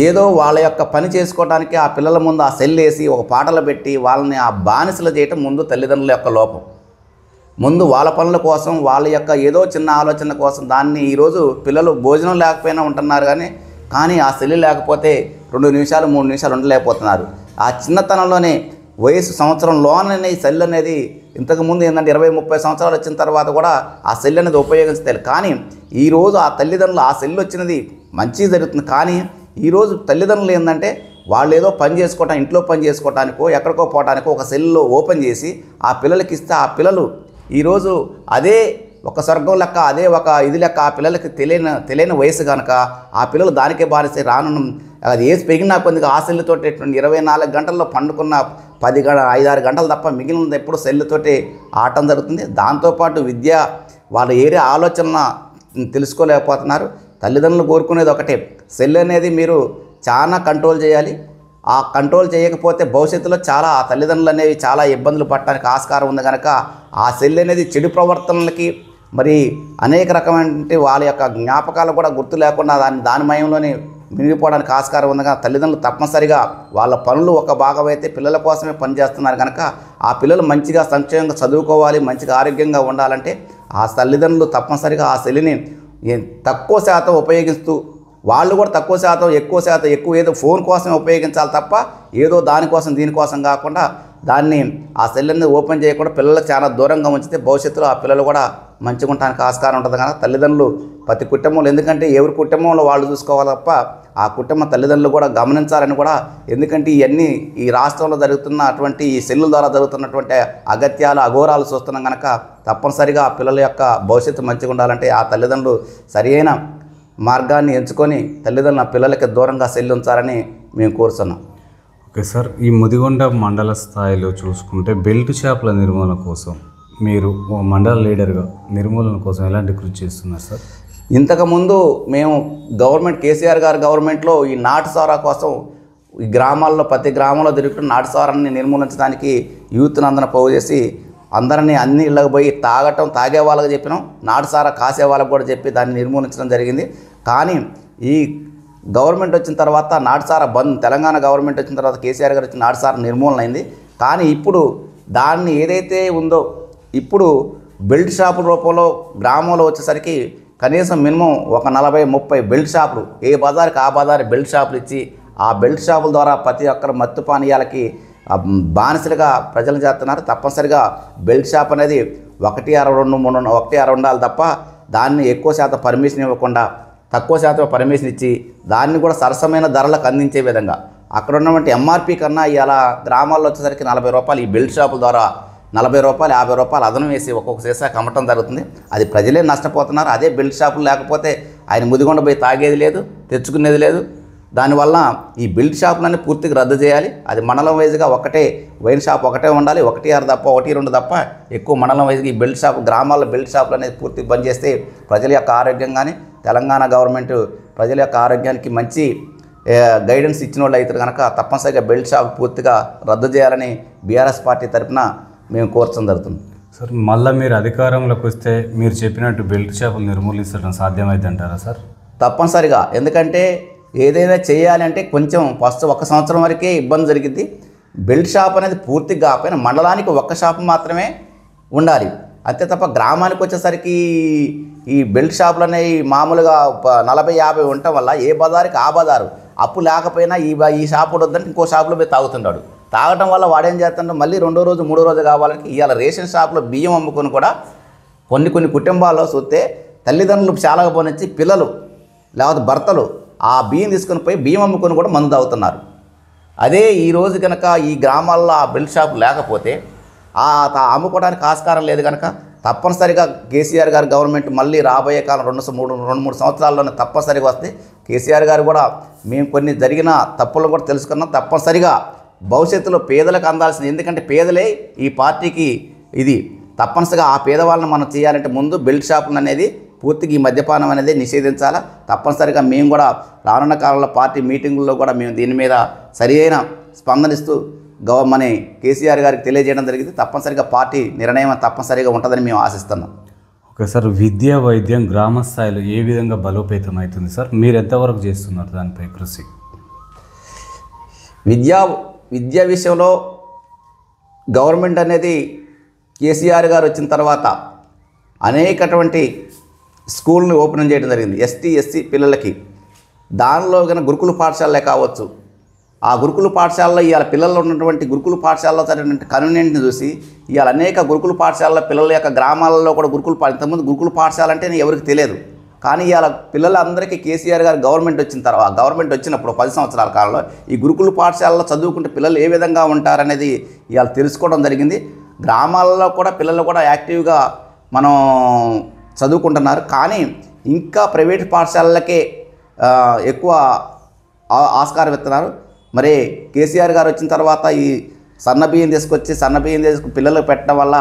Speaker 2: ఏదో వాళ్ళ యొక్క పని చేసుకోవడానికి ఆ పిల్లల ముందు ఆ సెల్ వేసి ఒక పాటలు పెట్టి వాళ్ళని ఆ బానిసలు చేయటం ముందు తల్లిదండ్రుల యొక్క లోపం. ముందు వాళ్ళ పనుల కోసం వాళ్ళ యొక్క ఏదో చిన్న ఆలోచన కోసం దాన్ని ఈరోజు పిల్లలు భోజనం లేకపోయినా ఉంటున్నారు, కానీ ఆ సెల్ లేకపోతే 2 నిమిషాలు 3 నిమిషాలు ఉండలేకపోతున్నారు. ఆ చిన్నతనంలోనే వయసు సంవత్సరంలోనే ఈ సెల్ అనేది ఇంతకుముందు ఏంటంటే 20-30 సంవత్సరాలు వచ్చిన తర్వాత కూడా ఆ సెల్ అనేది ఉపయోగిస్తారు. కానీ ఈరోజు ఆ తల్లిదండ్రులు ఆ సెల్ వచ్చినది మంచి జరుగుతుంది. కానీ ఈరోజు తల్లిదండ్రులు ఏంటంటే వాళ్ళు ఏదో పని చేసుకోవటం, ఇంట్లో పని చేసుకోవటానికో ఎక్కడికో పోవటానికో ఒక సెల్లో ఓపెన్ చేసి ఆ పిల్లలకి ఇస్తే ఆ పిల్లలు ఈరోజు అదే ఒక స్వర్గం లెక్క, అదే ఒక ఇది లెక్క ఆ పిల్లలకి తెలియని వయసు కనుక ఆ పిల్లలు దానికే బానిసై రాను అది ఏసి పెరిగినా కొద్దిగా ఆ సెల్లుతోటి 24 గంటల్లో పండుకున్న 5-6 గంటలు తప్ప మిగిలినది ఎప్పుడు సెల్లుతోటి ఆటం జరుగుతుంది. దాంతోపాటు విద్య వాళ్ళ ఏరియా ఆలోచన తెలుసుకోలేకపోతున్నారు. తల్లిదండ్రులు కోరుకునేది ఒకటే, సెల్ అనేది మీరు చాలా కంట్రోల్ చేయాలి. ఆ కంట్రోల్ చేయకపోతే భవిష్యత్తులో చాలా ఆ తల్లిదండ్రులు అనేవి చాలా ఇబ్బందులు పడటానికి ఆస్కారం ఉంది కనుక ఆ సెల్ అనేది చెడు ప్రవర్తనలకి మరి అనేక రకమైన వాళ్ళ యొక్క జ్ఞాపకాలు కూడా గుర్తు లేకుండా దాని మయంలోనే మిగిలిపోవడానికి ఆస్కారం ఉంది. కనుక తల్లిదండ్రులు తప్పనిసరిగా వాళ్ళ పనులు ఒక భాగం అయితే పిల్లల కోసమే పనిచేస్తున్నారు కనుక ఆ పిల్లలు మంచిగా సంక్షేమంగా చదువుకోవాలి, మంచిగా ఆరోగ్యంగా ఉండాలంటే ఆ తల్లిదండ్రులు తప్పనిసరిగా ఆ సెల్ని తక్కువ శాతం ఉపయోగిస్తూ వాళ్ళు కూడా తక్కువ శాతం ఎక్కువ ఏదో ఫోన్ కోసం ఉపయోగించాలి తప్ప ఏదో దానికోసం దీనికోసం కాకుండా దాన్ని ఆ సెల్ అనేది ఓపెన్ చేయకుండా పిల్లలకు చాలా దూరంగా ఉంచితే భవిష్యత్తులో ఆ పిల్లలు కూడా మంచిగా ఉండడానికి ఆస్కారం ఉంటుంది. కానీ తల్లిదండ్రులు ప్రతి కుటుంబంలో, ఎందుకంటే ఎవరి కుటుంబంలో వాళ్ళు చూసుకోవాలి తప్ప ఆ కుటుంబ తల్లిదండ్రులు కూడా గమనించాలని కూడా, ఎందుకంటే ఇవన్నీ ఈ రాష్ట్రంలో జరుగుతున్న అటువంటి ఈ సెల్లుల ద్వారా జరుగుతున్నటువంటి అగత్యాలు అఘోరాలు చూస్తున్నాం కనుక తప్పనిసరిగా ఆ పిల్లల యొక్క భవిష్యత్తు మంచిగా ఉండాలంటే ఆ తల్లిదండ్రులు సరియైన మార్గాన్ని ఎంచుకొని తల్లిదండ్రులు ఆ పిల్లలకి దూరంగా సెల్లు ఉంచాలని మేము కోరుతున్నాం.
Speaker 1: ఓకే సార్, ఈ ముదిగొండ మండల స్థాయిలో చూసుకుంటే బెల్ట్ షాపుల నిర్మూలన కోసం మీరు మండల లీడర్గా నిర్మూలన కోసం ఎలాంటి కృషి చేస్తున్నారు సార్?
Speaker 2: ఇంతకుముందు మేము గవర్నమెంట్ కేసీఆర్ గారి గవర్నమెంట్లో ఈ నాటుసారా కోసం ఈ గ్రామాల్లో ప్రతి గ్రామంలో తిరుగుతున్న నాటుసారాన్ని నిర్మూలించడానికి యూత్ని అందరిని పోగు చేసి అందరినీ అన్ని ఇళ్ళకి పోయి తాగే వాళ్ళకి చెప్పినాం, నాటుసారా కాసే వాళ్ళకి కూడా చెప్పి దాన్ని నిర్మూలించడం జరిగింది. కానీ ఈ గవర్నమెంట్ వచ్చిన తర్వాత నాటుసారా బంద్, తెలంగాణ గవర్నమెంట్ వచ్చిన తర్వాత కేసీఆర్ గారు వచ్చిన నాటుసారా నిర్మూలన అయింది. కానీ ఇప్పుడు దాన్ని ఏదైతే ఉందో ఇప్పుడు బెల్ట్ షాపుల రూపంలో గ్రామంలో వచ్చేసరికి కనీసం మినిమం ఒక 40-30 బెల్ట్ షాపులు, ఏ బజార్కి ఆ బజార్ బెల్ట్ షాపులు ఇచ్చి ఆ బెల్ట్ షాపుల ద్వారా ప్రతి ఒక్కరు మత్తు పానీయాలకి బానిసలుగా ప్రజలు చేస్తున్నారు. తప్పనిసరిగా బెల్ట్ షాప్ అనేది 1.62 ఉండాలి తప్ప దాన్ని ఎక్కువ శాతం పర్మిషన్ ఇవ్వకుండా తక్కువ శాతం పర్మిషన్ ఇచ్చి దాన్ని కూడా సరసమైన ధరలకు అందించే విధంగా అక్కడ ఉన్నటువంటి ఎంఆర్పి కన్నా ఇలా గ్రామాల్లో వచ్చేసరికి 40 రూపాయలు ఈ బెల్ట్ షాపుల ద్వారా 40 రూపాయలు 50 రూపాయలు అదనం వేసి ఒక్కొక్క సీసా కమ్మటం జరుగుతుంది. అది ప్రజలే నష్టపోతున్నారు. అదే బెల్ట్ షాపులు లేకపోతే ఆయన ముదిగొండ పోయి తాగేది లేదు, తెచ్చుకునేది లేదు. దానివల్ల ఈ బెల్ట్ షాపులన్నీ పూర్తిగా రద్దు చేయాలి. అది మండలం వైజ్గా ఒకటే వైన్ షాప్ ఒకటే ఉండాలి, 1-6 తప్ప 1-2 తప్ప ఎక్కువ మండలం వైజ్గా ఈ బెల్ట్ షాప్ గ్రామాల్లో బెల్ట్ షాపులు అనేది పూర్తిగా బంద్ చేస్తే ప్రజల యొక్క ఆరోగ్యం కానీ తెలంగాణ గవర్నమెంట్ ప్రజల యొక్క ఆరోగ్యానికి మంచి గైడెన్స్ ఇచ్చిన వాళ్ళు అవుతారు కనుక తప్పనిసరిగా బెల్ట్ షాప్ పూర్తిగా రద్దు చేయాలని బీఆర్ఎస్ పార్టీ తరఫున మేము కోరడం జరుగుతుంది.
Speaker 1: సార్, మళ్ళీ మీరు అధికారంలోకి వస్తే మీరు చెప్పినట్టు బెల్ట్ షాపులు నిర్మూలించడం సాధ్యమైంది అంటారా సార్?
Speaker 2: తప్పనిసరిగా, ఎందుకంటే ఏదైనా చేయాలి అంటే కొంచెం ఫస్ట్ 1 సంవత్సరం వరకే ఇబ్బంది జరిగింది. బెల్ట్ షాప్ అనేది పూర్తిగా కాకపోయినా మండలానికి 1 షాపు మాత్రమే ఉండాలి. అంతే తప్ప గ్రామానికి వచ్చేసరికి ఈ బెల్ట్ షాపులు అనేవి మామూలుగా 40-50 ఉండటం వల్ల ఏ బజారుకి ఆ బజారు అప్పు లేకపోయినా ఈ షాపు వద్దంటే ఇంకో షాపులో పోయి తాగుతుంటాడు. తాగటం వల్ల వాడేం చేస్తుంటే మళ్ళీ 2వ రోజు 3వ రోజు కావాలని ఇవాళ రేషన్ షాపులో బియ్యం అమ్ముకొని కూడా కొన్ని కుటుంబాల్లో చూస్తే తల్లిదండ్రులు చాలా పోనిచ్చి పిల్లలు లేకపోతే భర్తలు ఆ బియ్యం తీసుకొని పోయి బియ్యం అమ్ముకొని కూడా మందు తాగుతున్నారు. అదే ఈరోజు కనుక ఈ గ్రామాల్లో ఆ బెల్ట్ షాపు లేకపోతే అమ్ముకోవడానికి ఆస్కారం లేదు కనుక తప్పనిసరిగా కేసీఆర్ గారి గవర్నమెంట్ మళ్ళీ రాబోయే కాలం 2-3 సంవత్సరాల్లోనే తప్పనిసరిగా వస్తే కేసీఆర్ గారు కూడా మేము కొన్ని జరిగిన తప్పులను కూడా తెలుసుకున్నాం. తప్పనిసరిగా భవిష్యత్తులో పేదలకు అందాల్సింది, ఎందుకంటే పేదలే ఈ పార్టీకి ఇది తప్పనిసరిగా ఆ పేదవాళ్ళని మనం చేయాలంటే ముందు బెల్ట్ షాపులు అనేది పూర్తిగా ఈ మద్యపానం అనేది నిషేధించాలా. తప్పనిసరిగా మేము కూడా రానున్న కాలంలో పార్టీ మీటింగుల్లో కూడా మేము దీని మీద సరియైన స్పందనిస్తూ మన కేసీఆర్ గారికి తెలియజేయడం జరిగింది. తప్పనిసరిగా పార్టీ నిర్ణయం తప్పనిసరిగా ఉంటుందని మేము ఆశిస్తున్నాం.
Speaker 1: ఓకే సార్, విద్యా వైద్యం గ్రామ స్థాయిలో ఏ విధంగా బలోపేతం అవుతుంది సార్? మీరు ఎంతవరకు చేస్తున్నారు దానిపై కృషి?
Speaker 2: విద్యా విషయంలో గవర్నమెంట్ అనేది కేసీఆర్ గారు వచ్చిన తర్వాత అనేకటువంటి స్కూల్ని ఓపెన్ చేయడం జరిగింది ఎస్టీ పిల్లలకి. దానిలో కనుక గురుకుల పాఠశాలలే కావచ్చు, ఆ గురుకుల పాఠశాలలో ఇవాళ పిల్లల్లో ఉన్నటువంటి గురుకుల పాఠశాలలో చదివినటువంటి కన్వీనియంట్ని చూసి ఇవాళ అనేక గురుకుల పాఠశాలల పిల్లల యొక్క గ్రామాలలో కూడా ఇంతకుముందు గురుకుల పాఠశాల అంటే ఎవరికి తెలియదు. కానీ ఇవాళ పిల్లలందరికీ కేసీఆర్ గారు గవర్నమెంట్ వచ్చినప్పుడు 10 సంవత్సరాల కాలంలో ఈ గురుకుల పాఠశాలలో చదువుకుంటే పిల్లలు ఏ విధంగా ఉంటారనేది ఇవాళ తెలుసుకోవడం జరిగింది. గ్రామాలలో కూడా పిల్లలు కూడా యాక్టివ్గా మనం చదువుకుంటున్నారు. కానీ ఇంకా ప్రైవేట్ పాఠశాలలకే ఎక్కువ ఆస్కారం ఇస్తున్నారు. మరి కేసీఆర్ గారు వచ్చిన తర్వాత ఈ సన్నబియ్యం తీసుకు పిల్లలకు పెట్టడం వల్ల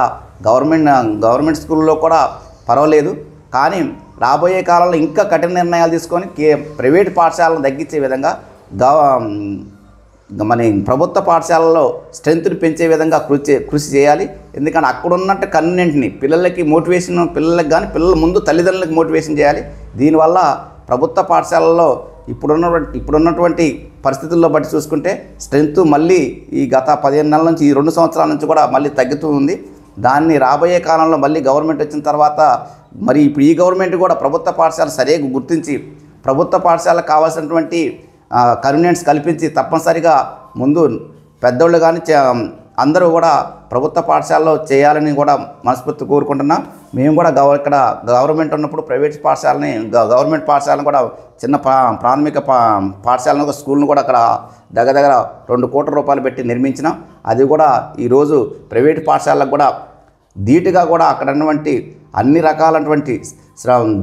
Speaker 2: గవర్నమెంట్ స్కూల్లో కూడా పర్వాలేదు. కానీ రాబోయే కాలంలో ఇంకా కఠిన నిర్ణయాలు తీసుకొని ప్రైవేట్ పాఠశాలను తగ్గించే విధంగా మన ప్రభుత్వ పాఠశాలలో స్ట్రెంత్ని పెంచే విధంగా కృషి చేయాలి. ఎందుకంటే అక్కడ ఉన్నట్టు కన్వీనియంట్ని పిల్లలకి మోటివేషన్ పిల్లల ముందు తల్లిదండ్రులకు మోటివేషన్ చేయాలి. దీనివల్ల ప్రభుత్వ పాఠశాలలో ఇప్పుడున్నటువంటి పరిస్థితుల్లో బట్టి చూసుకుంటే స్ట్రెంత్ మళ్ళీ ఈ గత 15 నెలల నుంచి ఈ 2 సంవత్సరాల నుంచి కూడా మళ్ళీ తగ్గుతూ ఉంది. దాన్ని రాబోయే కాలంలో మళ్ళీ గవర్నమెంట్ వచ్చిన తర్వాత మరి ఇప్పుడు ఈ గవర్నమెంట్ కూడా ప్రభుత్వ పాఠశాల సరిగ్గా గుర్తించి ప్రభుత్వ పాఠశాలకు కావాల్సినటువంటి కన్వీనియన్స్ కల్పించి తప్పనిసరిగా ముందు పెద్దోళ్ళు కానీ అందరూ కూడా ప్రభుత్వ పాఠశాలలో చేయాలని కూడా మనస్ఫూర్తి కోరుకుంటున్నాం. మేము కూడా ఇక్కడ గవర్నమెంట్ ఉన్నప్పుడు ప్రైవేట్ పాఠశాలని గవర్నమెంట్ పాఠశాలను కూడా చిన్న ప్రాథమిక పాఠశాలను స్కూల్ను కూడా అక్కడ దగ్గర 2 కోట్ల రూపాయలు పెట్టి నిర్మించినాం. అది కూడా ఈరోజు ప్రైవేట్ పాఠశాలకు కూడా ధీటుగా కూడా అక్కడ ఉన్నటువంటి అన్ని రకాలైనటువంటి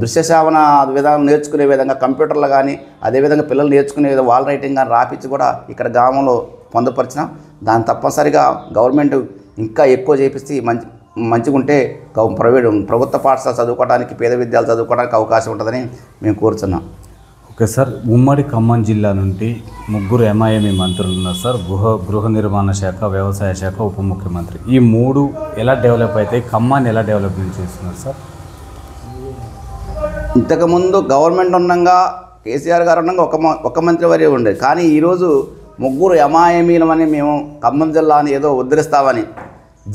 Speaker 2: దృశ్యశ్రావణ విధానం నేర్చుకునే విధంగా కంప్యూటర్లు కానీ అదేవిధంగా పిల్లలు నేర్చుకునే విధంగా వాల్ రైటింగ్ కానీ రాపించి కూడా ఇక్కడ గ్రామంలో పొందుపరిచినాం. దాన్ని తప్పనిసరిగా గవర్నమెంట్ ఇంకా ఎక్కువ చేపిస్తే మంచిగా ఉంటే ప్రభుత్వ పాఠశాల చదువుకోవడానికి పేద విద్యార్థులు చదువుకోవడానికి అవకాశం ఉంటుందని మేము కోరుతున్నాం.
Speaker 1: ఓకే సార్, ఉమ్మడి ఖమ్మం జిల్లా నుండి 3 ఎంఐఎంఈ మంత్రులు ఉన్నారు సార్. గృహ నిర్మాణ శాఖ, వ్యవసాయ శాఖ, ఉప ముఖ్యమంత్రి. ఈ 3 ఎలా డెవలప్ అవుతాయి? ఖమ్మాన్ని ఎలా డెవలప్మెంట్ చేస్తున్నారు సార్?
Speaker 2: ఇంతకుముందు గవర్నమెంట్ ఉండగా కేసీఆర్ గారు ఉండగా ఒక మంత్రి వరే ఉండేది. కానీ ఈరోజు 3 ఎంఐఎంఈలమని మేము ఖమ్మం జిల్లాని ఏదో ఉద్ధరిస్తామని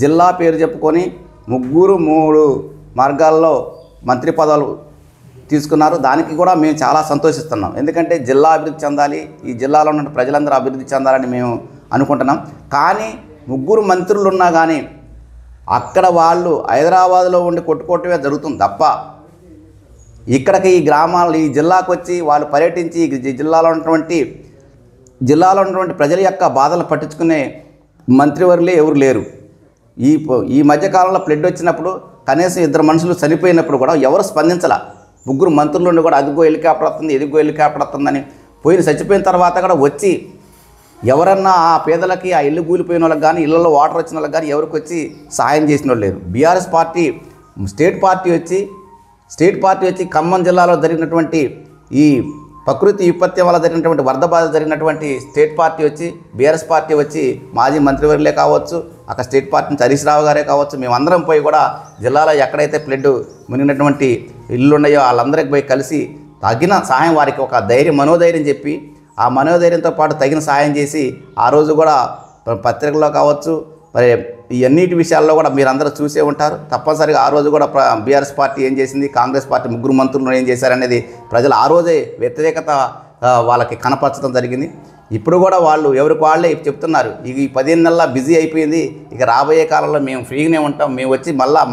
Speaker 2: జిల్లా పేరు చెప్పుకొని 3 మార్గాల్లో మంత్రి పదవులు తీసుకున్నారు. దానికి కూడా మేము చాలా సంతోషిస్తున్నాం. ఎందుకంటే జిల్లా అభివృద్ధి చెందాలి, ఈ జిల్లాలో ఉన్న ప్రజలందరూ అభివృద్ధి చెందాలని మేము అనుకుంటున్నాం. కానీ 3 మంత్రులు ఉన్నా కానీ అక్కడ వాళ్ళు హైదరాబాద్లో ఉండి కొట్టుకోవటమే జరుగుతుంది తప్ప ఇక్కడికి ఈ గ్రామాలు ఈ జిల్లాకు వచ్చి వాళ్ళు పర్యటించి ఈ జిల్లాలో ఉన్నటువంటి ప్రజల యొక్క బాధలు పట్టించుకునే మంత్రివర్యులే ఎవరు లేరు. ఈ మధ్యకాలంలో ఫ్లడ్ వచ్చినప్పుడు కనీసం 2 మనుషులు చనిపోయినప్పుడు కూడా ఎవరు స్పందించాల. 3 మంత్రుల నుండి కూడా అదిగో హెలికాప్టర్ వస్తుంది, ఎదిగో హెలికాప్టర్ వస్తుందని చచ్చిపోయిన తర్వాత కూడా వచ్చి ఎవరన్నా ఆ పేదలకి ఆ ఇల్లు కూలిపోయిన వాళ్ళకి కానీ ఇళ్లలో వాటర్ వచ్చిన వాళ్ళకి కానీ ఎవరికి వచ్చి సహాయం చేసిన వాళ్ళు లేరు. బీఆర్ఎస్ పార్టీ స్టేట్ పార్టీ వచ్చి ఖమ్మం జిల్లాలో జరిగినటువంటి ఈ ప్రకృతి విపత్యం వల్ల జరిగినటువంటి వరద బాధ జరిగినటువంటి స్టేట్ పార్టీ వచ్చి బీఆర్ఎస్ పార్టీ వచ్చి మాజీ మంత్రివర్యులే కావచ్చు, అక్కడ స్టేట్ పార్టీ నుంచి హరీష్ రావు గారే కావచ్చు, మేమందరం పోయి కూడా జిల్లాలో ఎక్కడైతే ఫ్లడ్ మునిగినటువంటి ఇల్లు ఉన్నాయో వాళ్ళందరికీ పోయి కలిసి తగిన సహాయం వారికి ఒక మనోధైర్యం చెప్పి ఆ మనోధైర్యంతో పాటు తగిన సహాయం చేసి ఆ రోజు కూడా పత్రికల్లో కావచ్చు మరి ఈ అన్నిటి విషయాల్లో కూడా మీరందరూ చూసే ఉంటారు. తప్పనిసరిగా ఆ రోజు కూడా బీఆర్ఎస్ పార్టీ ఏం చేసింది, కాంగ్రెస్ పార్టీ 3 మంత్రులు ఏం చేశారనేది ప్రజలు ఆ రోజే వ్యతిరేకత వాళ్ళకి కనపరచడం జరిగింది. ఇప్పుడు కూడా వాళ్ళు ఎవరికి వాళ్ళే చెప్తున్నారు, ఈ 15 నెలల బిజీ అయిపోయింది, ఇక రాబోయే కాలంలో మేము ఫ్రీగానే ఉంటాం, మేము వచ్చి మళ్ళీ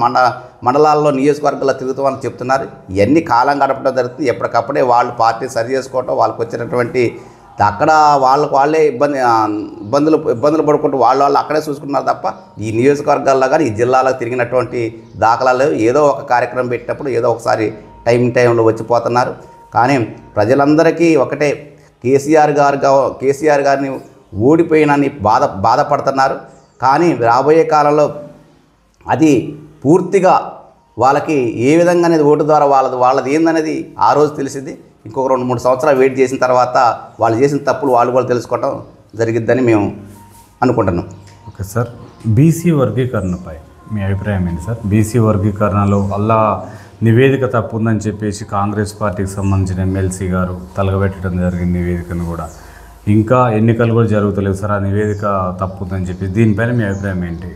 Speaker 2: మండలాల్లో నియోజకవర్గాల్లో తిరుగుతామని చెప్తున్నారు. ఇవన్నీ కాలం గడపడం జరుగుతుంది. ఎప్పటికప్పుడే వాళ్ళు పార్టీ సరి చేసుకోవటం, వాళ్ళకి వచ్చినటువంటి అక్కడ వాళ్ళే ఇబ్బందులు పడుకుంటూ వాళ్ళు అక్కడే చూసుకుంటున్నారు తప్ప ఈ నియోజకవర్గాల్లో కానీ ఈ జిల్లాలో తిరిగినటువంటి దాఖలాలు ఏదో ఒక కార్యక్రమం పెట్టినప్పుడు ఏదో ఒకసారి టైంలో వచ్చిపోతున్నారు. కానీ ప్రజలందరికీ ఒకటే, కేసీఆర్ గారిని ఓడిపోయినని బాధపడుతున్నారు. కానీ రాబోయే కాలంలో అది పూర్తిగా వాళ్ళకి ఏ విధంగా అనేది ఓటు ద్వారా వాళ్ళది ఏందనేది ఆ రోజు తెలిసింది. ఇంకొక 2-3 సంవత్సరాలు వెయిట్ చేసిన తర్వాత వాళ్ళు చేసిన తప్పులు వాళ్ళు కూడా తెలుసుకోవడం జరిగిద్దని మేము అనుకుంటున్నాం.
Speaker 1: ఓకే సార్, బీసీ వర్గీకరణపై మీ అభిప్రాయం ఏంటి సార్? బీసీ వర్గీకరణలో అలా నివేదిక తప్పు ఉందని చెప్పేసి కాంగ్రెస్ పార్టీకి సంబంధించిన ఎమ్మెల్సీ గారు తలగబెట్టడం జరిగింది నివేదికను కూడా. ఇంకా ఎన్నికలు కూడా జరుగుతలేవు సార్, ఆ నివేదిక తప్పు ఉందని చెప్పి దీనిపైన మీ అభిప్రాయం ఏంటి?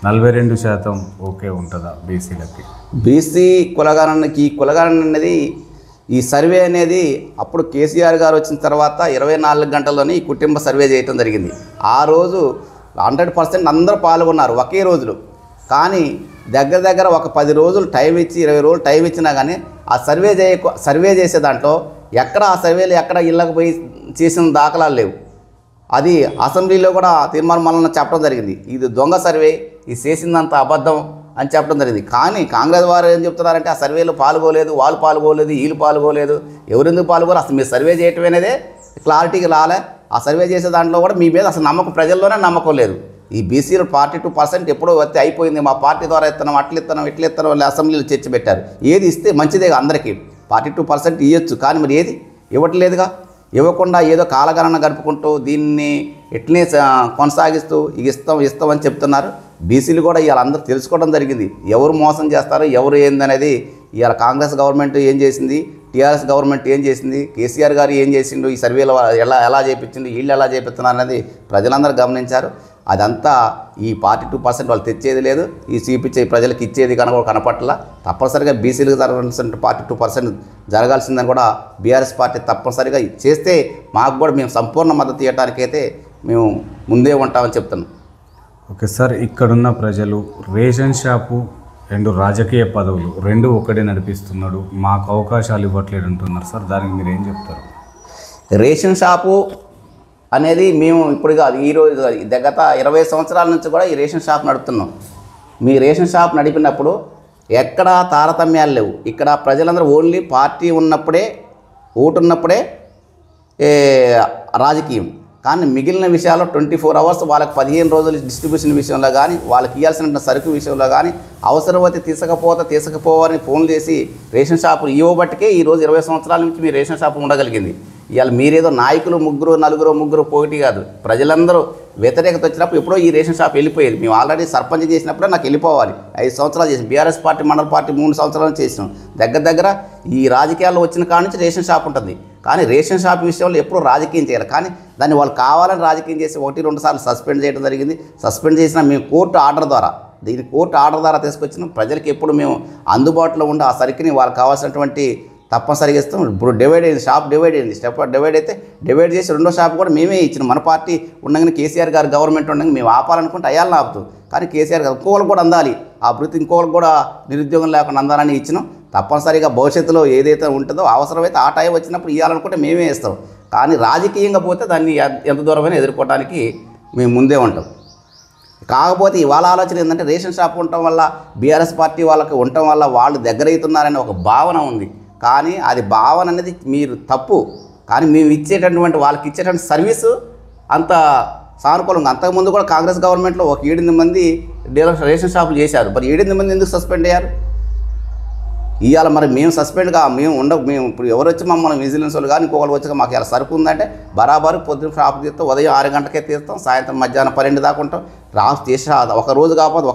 Speaker 1: 42% ఓకే ఉంటుందా బీసీలకి?
Speaker 2: బీసీ కులగణన అనేది ఈ సర్వే అనేది అప్పుడు కేసీఆర్ గారు వచ్చిన తర్వాత 24 గంటల్లోనే ఈ కుటుంబ సర్వే చేయటం జరిగింది. ఆ రోజు 100% అందరూ పాల్గొన్నారు ఒకే రోజులో. కానీ దగ్గర ఒక 10 రోజులు టైం ఇచ్చి 20 రోజులు టైం ఇచ్చినా కానీ ఆ సర్వే చేసే దాంట్లో ఎక్కడ ఆ సర్వేలు ఎక్కడ ఇళ్ళకు పోయి చేసిన దాఖలాలు లేవు. అది అసెంబ్లీలో కూడా తీర్మానం చెప్పడం జరిగింది, ఇది దొంగ సర్వే, ఇది చేసిందంత అబద్ధం అని చెప్పడం జరిగింది. కానీ కాంగ్రెస్ వారు ఏం చెప్తున్నారంటే ఆ సర్వేలో పాల్గొలేదు, వాళ్ళు పాల్గొలేదు, వీళ్ళు పాల్గొలేదు, ఎవరెందుకు పాల్గొరు, అసలు మీరు సర్వే చేయటం అనేది క్లారిటీగా రాలే. ఆ సర్వే చేసే దాంట్లో కూడా మీ మీద అసలు నమ్మకం, ప్రజల్లోనే నమ్మకం లేదు. ఈ బీసీలో 42% ఎప్పుడో వచ్చి అయిపోయింది, మా పార్టీ ద్వారా ఇస్తున్నాం, ఇట్లా ఇస్తున్నాం వాళ్ళు అసెంబ్లీలో చర్చ పెట్టారు. ఏది ఇస్తే మంచిదే అందరికీ, 42% ఇవ్వచ్చు. కానీ మరి ఏది ఇవ్వట్లేదుగా. ఇవ్వకుండా ఏదో కాలగణన గడుపుకుంటూ దీన్ని ఎట్లనే కొనసాగిస్తూ ఇస్తామని చెప్తున్నారు. బీసీలు కూడా ఇవాళ అందరూ తెలుసుకోవడం జరిగింది, ఎవరు మోసం చేస్తారో ఎవరు ఏందనేది. ఇవాళ కాంగ్రెస్ గవర్నమెంట్ ఏం చేసింది, టీఆర్ఎస్ గవర్నమెంట్ ఏం చేసింది, కేసీఆర్ గారు ఏం చేసిండు, ఈ సర్వేలో ఎలా చేయించిండు, వీళ్ళు ఎలా చేపిస్తున్నారు అనేది ప్రజలందరూ గమనించారు. అదంతా ఈ 42% వాళ్ళు తెచ్చేది లేదు, ఈ చూపించే ప్రజలకు ఇచ్చేది కనుక కనపట్ల. తప్పనిసరిగా బీసీలకు జరగాల్సిన 42% జరగాల్సిందని కూడా బీఆర్ఎస్ పార్టీ తప్పనిసరిగా చేస్తే మాకు కూడా మేము సంపూర్ణ మద్దతు ఇవ్వడానికైతే మేము ముందే ఉంటామని చెప్తున్నాం.
Speaker 1: ఓకే సార్, ఇక్కడున్న ప్రజలు రేషన్ షాపు రెండు రాజకీయ పదవులు రెండు ఒకటే నడిపిస్తున్నాడు, మాకు అవకాశాలు ఇవ్వట్లేదు అంటున్నారు సార్, దానికి మీరు ఏం చెప్తారు?
Speaker 2: రేషన్ షాపు అనేది మేము ఇప్పుడు కాదు, ఈరోజు గత 20 సంవత్సరాల నుంచి కూడా ఈ రేషన్ షాప్ నడుపుతున్నాం. మీ రేషన్ షాప్ నడిపినప్పుడు ఎక్కడా తారతమ్యాలు లేవు. ఇక్కడ ప్రజలందరూ ఓన్లీ పార్టీ ఉన్నప్పుడే, ఓటు ఉన్నప్పుడే రాజకీయం. కానీ మిగిలిన విషయాల్లో 24 అవర్స్ వాళ్ళకి 15 రోజులు డిస్ట్రిబ్యూషన్ విషయంలో కానీ, వాళ్ళకి ఇవ్వాల్సిన సరుకు విషయంలో కానీ అవసరమైతే తీసుకపోవని ఫోన్ చేసి రేషన్ షాపులు ఇవ్వబట్టికే ఈరోజు 20 సంవత్సరాల నుంచి మీ రేషన్ షాపు ఉండగలిగింది. ఇవాళ మీరేదో నాయకులు ముగ్గురు పోటీ కాదు, ప్రజలందరూ వ్యతిరేకత వచ్చినప్పుడు ఎప్పుడో ఈ రేషన్ షాప్ వెళ్ళిపోయేది. మేము ఆల్రెడీ సర్పంచ్ చేసినప్పుడే నాకు వెళ్ళిపోవాలి. 5 సంవత్సరాలు చేసాం. బీఆర్ఎస్ పార్టీ మండల పార్టీ 3 సంవత్సరాలు చేసినాం. దగ్గర ఈ రాజకీయాల్లో వచ్చిన కాడ నుంచి రేషన్ షాప్ ఉంటుంది. కానీ రేషన్ షాప్ విషయంలో ఎప్పుడూ రాజకీయం చేయాలి. కానీ దాన్ని వాళ్ళు కావాలని రాజకీయం చేసి 1-2 సార్లు సస్పెండ్ చేయడం జరిగింది. సస్పెండ్ చేసిన మేము కోర్టు ఆర్డర్ ద్వారా తీసుకొచ్చిన ప్రజలకు ఎప్పుడు మేము అందుబాటులో ఉండి ఆ సరుకుని వాళ్ళకి కావాల్సినటువంటి తప్పనిసరిగా ఇస్తాం. ఇప్పుడు డివైడ్ అయింది, షాప్ డివైడ్ అయింది. డివైడ్ అయితే డివైడ్ చేసి రెండో షాప్ కూడా మేమే ఇచ్చినాం. మన పార్టీ ఉండగానే కేసీఆర్ గారు గవర్నమెంట్ ఉండగా మేము ఆపాలనుకుంటే అయ్యాలని ఆపుతాం. కానీ కేసీఆర్ గారు ఇంకోళ్ళకి కూడా అందాలి, ఆ అభివృద్ధి ఇంకోళ్ళకి కూడా నిరుద్యోగం లేకుండా అందాలని ఇచ్చినాం. తప్పనిసరిగా భవిష్యత్తులో ఏదైతే ఉంటుందో అవసరమైతే ఆ టైం వచ్చినప్పుడు ఇవ్వాలనుకుంటే మేమే ఇస్తాం. కానీ రాజకీయంగా పోతే దాన్ని ఎంత దూరమైనా ఎదుర్కోవడానికి మేము ముందే ఉంటాం. కాకపోతే ఇవాళ ఆలోచన ఏంటంటే రేషన్ షాప్ ఉండటం వల్ల బీఆర్ఎస్ పార్టీ వాళ్ళకి ఉండటం వల్ల వాళ్ళు దగ్గర అవుతున్నారనే ఒక భావన ఉంది. కానీ అది భావన అనేది మీరు తప్పు. కానీ మేము ఇచ్చేటటువంటి వాళ్ళకి ఇచ్చేటువంటి సర్వీసు అంత సానుకూలంగా. అంతకుముందు కూడా కాంగ్రెస్ గవర్నమెంట్లో ఒక 8 మంది డీలర్ రేషన్ షాపులు చేశారు. మరి 8 మంది ఎందుకు సస్పెండ్ అయ్యారు? ఇవాళ మరి మేము సస్పెండ్గా మేము ఇప్పుడు ఎవరు వచ్చి మమ్మల్ని విజిలెన్స్ వాళ్ళు కానీ ఇంకొకరు వచ్చి మాకు ఇలా సరుకు ఉందంటే బరాబరు పొద్దున్న షాప్ తీస్తాం, ఉదయం 6 గంటలకే తీస్తాం, సాయంత్రం మధ్యాహ్నం 12 దాకా ఉంటాం. చేసి ఒక రోజు కాకపోతే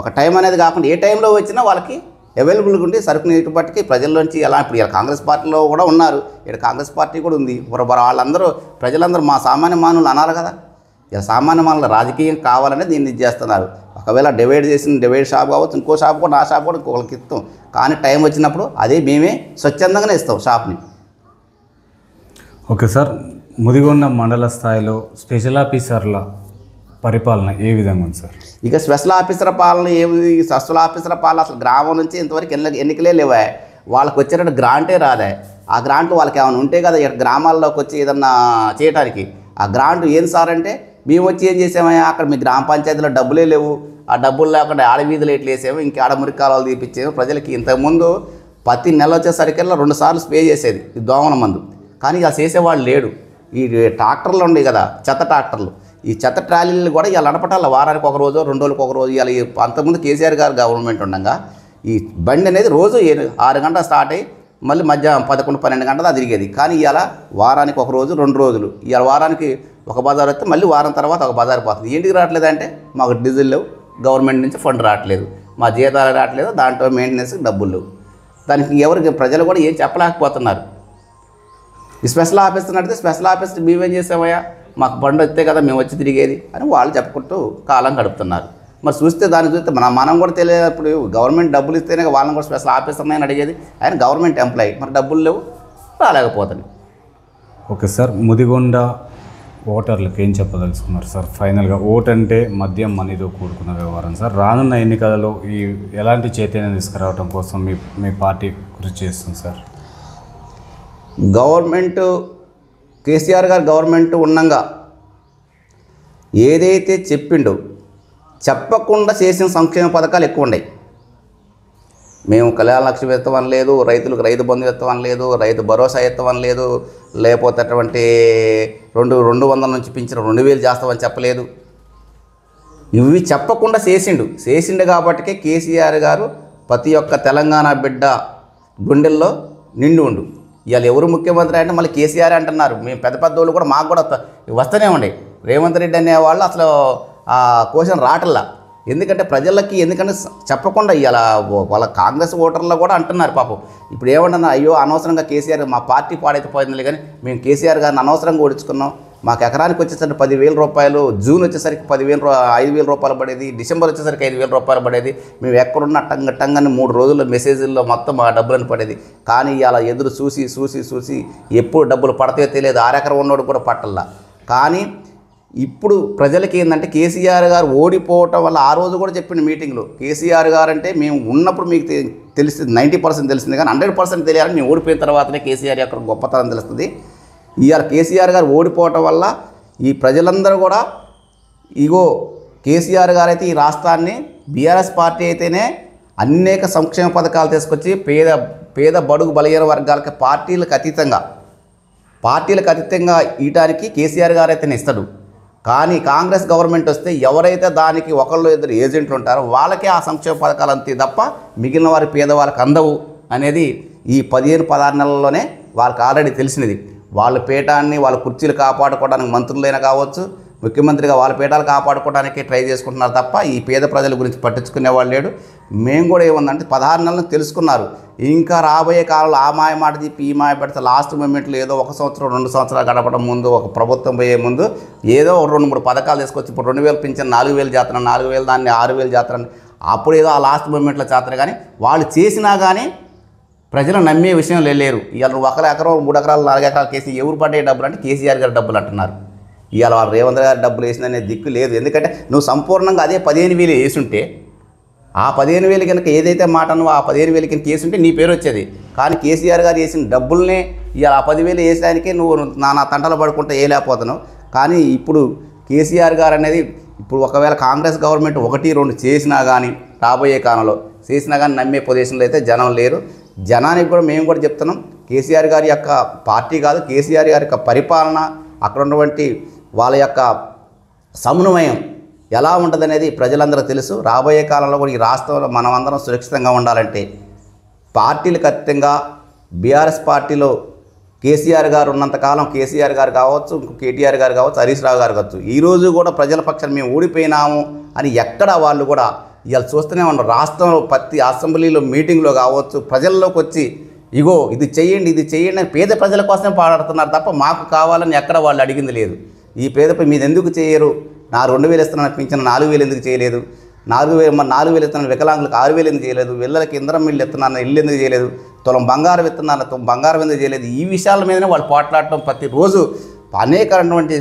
Speaker 2: ఒక టైం అనేది కాకుండా ఏ టైంలో వచ్చినా వాళ్ళకి అవైలబుల్గా ఉండి సరుకుని ఇటుపట్టుకి ప్రజల్లోంచి ఎలా ఇప్పుడు ఇలా కాంగ్రెస్ పార్టీలో కూడా ఉన్నారు, ఇక్కడ కాంగ్రెస్ పార్టీ కూడా ఉంది. వాళ్ళందరూ ప్రజలందరూ మా సామాన్య మానవులు అన్నారు కదా. ఇలా సామాన్య మానవులు రాజకీయం కావాలనే దీన్ని చేస్తున్నారు. ఒకవేళ డివైడ్ షాప్ కావచ్చు, ఇంకో షాప్ కూడా నా షాప్ కూడా ఇంకొకరికి ఇస్తాం. కానీ టైం వచ్చినప్పుడు అదే మేమే స్వచ్ఛందంగానే ఇస్తాం షాప్ని.
Speaker 1: ఓకే సార్, ముదిగొండ మండల స్థాయిలో స్పెషల్ ఆఫీసర్ల పరిపాలన ఏ విధంగా ఉంది సార్?
Speaker 2: ఇక స్పెషల్ ఆఫీసర్ పాలన ఏమి? స్పెషల్ ఆఫీసర్ పాలన అసలు గ్రామం నుంచి ఇంతవరకు ఎన్నికలే లేవా. వాళ్ళకి వచ్చేటట్టు గ్రాంటే రాదే. ఆ గ్రాంట్లు వాళ్ళకి ఏమైనా ఉంటే కదా ఇక్కడ గ్రామాల్లోకి వచ్చి ఏదన్నా చేయడానికి. ఆ గ్రాంట్ ఏం సార్ అంటే మేము వచ్చి ఏం చేసామయ్యా, అక్కడ మీ గ్రామ పంచాయతీలో డబ్బులే లేవు, ఆ డబ్బులు లేకుండా ఆడవీధులు ఎట్లు వేసాము, ఇంకా ఆడ మురికాలు తీపిచ్చాము ప్రజలకి. ఇంతకుముందు ప్రతి నెల వచ్చేసరికల్లా 2 సార్లు స్ప్రే చేసేది ఈ దోమల మందు. కానీ ఇలా చేసేవాళ్ళు లేడు. ఈ ట్రాక్టర్లు ఉన్నాయి కదా, చెత్త ట్రాక్టర్లు, ఈ చెత్త ట్రాలీలు కూడా ఇలా నడపటాల వారానికి ఒక రోజు 2 రోజులకు ఒక రోజు. ఇలా అంతకుముందు కేసీఆర్ గారు గవర్నమెంట్ ఉండగా ఈ బండి అనేది రోజు 6 గంటలు స్టార్ట్ అయ్యి మళ్ళీ మధ్యాహ్నం 11-12 గంటలు తిరిగేది. కానీ ఇలా వారానికి ఒక రోజు 2 రోజులు, ఇలా వారానికి ఒక బజార్ వస్తే మళ్ళీ వారం తర్వాత ఒక బజార్ పోతుంది. ఏంటికి రావట్లేదంటే మాకు డీజిల్ లేవు, గవర్నమెంట్ నుంచి ఫండ్ రావట్లేదు, మా జీతాలు రావట్లేదు, దాంట్లో మెయింటెనెన్స్కి డబ్బులు లేవు. దానికి ఎవరికి ప్రజలు కూడా ఏం చెప్పలేకపోతున్నారు. ఈ స్పెషల్ ఆఫీసర్ నడితే స్పెషల్ ఆఫీసర్ మేమేం చేసామయ్యా, మాకు బండి వస్తే కదా మేము వచ్చి తిరిగేది అని వాళ్ళు చెప్పుకుంటూ కాలం గడుపుతున్నారు. మరి చూస్తే దాన్ని చూస్తే మనం కూడా తెలియదు. ఇప్పుడు గవర్నమెంట్ డబ్బులు ఇస్తేనే వాళ్ళని కూడా స్పెషల్ ఆఫీసర్ని అడిగేది. ఆయన గవర్నమెంట్ ఎంప్లాయీ, మరి డబ్బులు లేవు, రాలేకపోతుంది.
Speaker 1: ఓకే సార్, ముదిగొండ ఓటర్లకు ఏం చెప్పదలుచుకున్నారు సార్? ఫైనల్గా ఓట్ అంటే మద్యం మనీతో కూడుకున్న వ్యవహారం సార్. రానున్న ఎన్నికలలో ఎలాంటి చైతన్యం తీసుకురావడం కోసం మీ పార్టీ కృషి చేస్తుంది సార్?
Speaker 2: గవర్నమెంట్ కేసీఆర్ గారు గవర్నమెంట్ ఉండగా ఏదైతే చెప్పిండో చెప్పకుండా చేసిన సంక్షేమ పథకాలు ఎక్కువ ఉన్నాయి. మేము కళ్యాణ లక్ష్మి ఎత్తమని లేదు, రైతులకు రైతు బంధు ఎత్తమని లేదు, రైతు భరోసా ఎత్తమని లేదు, లేకపోతే అటువంటి 200 నుంచి పెంచిన 2000 చేస్తామని చెప్పలేదు. ఇవి చెప్పకుండా చేసిండు కాబట్టికే కేసీఆర్ గారు ప్రతి ఒక్క తెలంగాణ బిడ్డ గుండెల్లో నిండి ఉండు. ఇవాళ ఎవరు ముఖ్యమంత్రి అంటే మళ్ళీ కేసీఆర్ అంటున్నారు. మేము పెద్ద వాళ్ళు కూడా మాకు కూడా వస్తూనే ఉండే. రేవంత్ రెడ్డి అనేవాళ్ళు అసలు ఆ క్వశ్చన్ రావట్లా. ఎందుకంటే ప్రజలకి చెప్పకుండా ఇవాళ వాళ్ళ కాంగ్రెస్ ఓటర్లు కూడా అంటున్నారు పాపం. ఇప్పుడు ఏమంటున్నారు, అయ్యో అనవసరంగా కేసీఆర్ మా పార్టీ పాడైతే పోయిందిలే కానీ మేము కేసీఆర్ గారిని అనవసరంగా ఓడించుకున్నాం, మాకు ఎకరానికి వచ్చేసరికి 10,000 రూపాయలు, జూన్ వచ్చేసరికి 5,000 రూపాయలు పడేది, డిసెంబర్ వచ్చేసరికి 5,000 రూపాయలు పడేది. మేము ఎక్కడున్న టంగని 3 రోజుల్లో మెసేజ్ల్లో మొత్తం ఆ డబ్బులను పడేది. కానీ ఇలా ఎదురు చూసి ఎప్పుడు డబ్బులు పడతాయో తెలియదు. 6 ఎకరం ఉన్నోడు కూడా పట్టల్లా. కానీ ఇప్పుడు ప్రజలకి ఏంటంటే కేసీఆర్ గారు ఓడిపోవటం వల్ల ఆ రోజు కూడా చెప్పిన మీటింగ్లో, కేసీఆర్ గారు అంటే మేము ఉన్నప్పుడు మీకు తెలిసింది 90% తెలిసింది, కానీ 100% తెలియాలని మేము ఓడిపోయిన తర్వాతనే కేసీఆర్ యొక్క గొప్పతనం తెలుస్తుంది. ఇవాళ కేసీఆర్ గారు ఓడిపోవటం వల్ల ఈ ప్రజలందరూ కూడా ఇగో కేసీఆర్ గారు అయితే ఈ రాష్ట్రాన్ని, బీఆర్ఎస్ పార్టీ అయితేనే అనేక సంక్షేమ పథకాలు తీసుకొచ్చి పేద బడుగు బలహీన వర్గాలకి పార్టీలకు అతీతంగా ఇయటానికి కేసీఆర్ గారు అయితేనే ఇస్తాడు. కానీ కాంగ్రెస్ గవర్నమెంట్ వస్తే ఎవరైతే దానికి ఒకళ్ళు ఇద్దరు ఏజెంట్లు ఉంటారో వాళ్ళకే ఆ సంక్షేమ పథకాలు అంతే తప్ప మిగిలిన వారి పేదవాళ్ళకి అందవు అనేది ఈ 15-16 నెలల్లోనే వాళ్ళకి ఆల్రెడీ తెలిసినది. వాళ్ళ పీఠాన్ని, వాళ్ళ కుర్చీలు కాపాడుకోవడానికి మంత్రులైనా కావచ్చు, ముఖ్యమంత్రిగా వాళ్ళ పీఠాలు కాపాడుకోవడానికి ట్రై చేసుకుంటున్నారు తప్ప ఈ పేద ప్రజల గురించి పట్టించుకునేవాళ్ళు లేడు. మేము కూడా ఏముందంటే 16 నెలలు తెలుసుకున్నారు. ఇంకా రాబోయే కాలంలో ఆ మాయ మాట చెప్పి ఈ మాయ పెడితే లాస్ట్ మూమెంట్లో ఏదో 1 సంవత్సరం 2 సంవత్సరాలు గడపడం ముందు, ఒక ప్రభుత్వం పోయే ముందు ఏదో 2-3 పథకాలు తీసుకొచ్చి ఇప్పుడు 2,000 పింఛన్ 4,000 చేతన, 4,000 దాన్ని 6,000 చేతన, అప్పుడు ఏదో ఆ లాస్ట్ మూమెంట్లో చేస్తారు. కానీ వాళ్ళు చేసినా కానీ ప్రజలు నమ్మే విషయం లేరు. ఇవాళ 1 ఎకరం 3 ఎకరాలు 4 ఎకరాలు కేసీ ఎవరు పడ్డే డబ్బులు అంటే కేసీఆర్ గారి డబ్బులు అంటున్నారు. ఇవాళ వాళ్ళు రేవంత్ గారి డబ్బులు వేసిందనే దిక్కు లేదు. ఎందుకంటే నువ్వు సంపూర్ణంగా అదే 15,000 వేసుంటే, ఆ 15,000 కనుక ఏదైతే మాట నువ్వు ఆ 15,000 కనుక వేసుంటే నీ పేరు వచ్చేది. కానీ కేసీఆర్ గారు వేసిన డబ్బుల్నే ఇవాళ ఆ 10,000 వేసడానికే నువ్వు నా తంటలు పడుకుంటే వేయలేకపోతున్నావు. కానీ ఇప్పుడు కేసీఆర్ గారు అనేది ఇప్పుడు ఒకవేళ కాంగ్రెస్ గవర్నమెంట్ 1-2 చేసినా కానీ, రాబోయే కాలంలో చేసినా కానీ నమ్మే పొజిషన్లో అయితే జనం లేరు. జనానికి కూడా మేము కూడా చెప్తున్నాం, కేసీఆర్ గారి యొక్క పార్టీ కాదు, కేసీఆర్ గారి యొక్క పరిపాలన, అక్కడ ఉన్నటువంటి వాళ్ళ యొక్క సమన్వయం ఎలా ఉంటుందనేది ప్రజలందరూ తెలుసు. రాబోయే కాలంలో కూడా ఈ రాష్ట్రంలో మనమందరం సురక్షితంగా ఉండాలంటే పార్టీలకు అతీతంగా బీఆర్ఎస్ పార్టీలో కేసీఆర్ గారు ఉన్నంతకాలం కేసీఆర్ గారు కావచ్చు, కేటీఆర్ గారు కావచ్చు, హరీష్ రావు గారు కావచ్చు, ఈరోజు కూడా ప్రజల పక్షాన్ని మేము ఓడిపోయినాము అని ఎక్కడ వాళ్ళు కూడా ఇవాళ చూస్తూనే ఉన్నారు. రాష్ట్రంలో ప్రతి అసెంబ్లీలో మీటింగ్లో కావచ్చు, ప్రజల్లోకి వచ్చి ఇగో ఇది చేయండి అని పేద ప్రజల కోసమే పాడుతున్నారు తప్ప మాకు కావాలని ఎక్కడ వాళ్ళు అడిగింది లేదు. ఈ పేదపై మీరు ఎందుకు చేయరు, నా 2,000 ఇస్తున్నాను పింఛను 4,000 ఎందుకు చేయలేదు, 4,000 ఇస్తున్నాను వికలాంగులకు 6,000 ఎందుకు చేయలేదు, ఇళ్ళకి ఇంధనం ఇల్లు ఇస్తున్నాను ఇల్లు ఎందుకు చేయలేదు, తులం బంగారం ఇస్తున్నాను బంగారం ఎందుకు చేయలేదు, ఈ విషయాల మీదనే వాళ్ళు పోట్లాడటం ప్రతిరోజు అనేకమైనటువంటి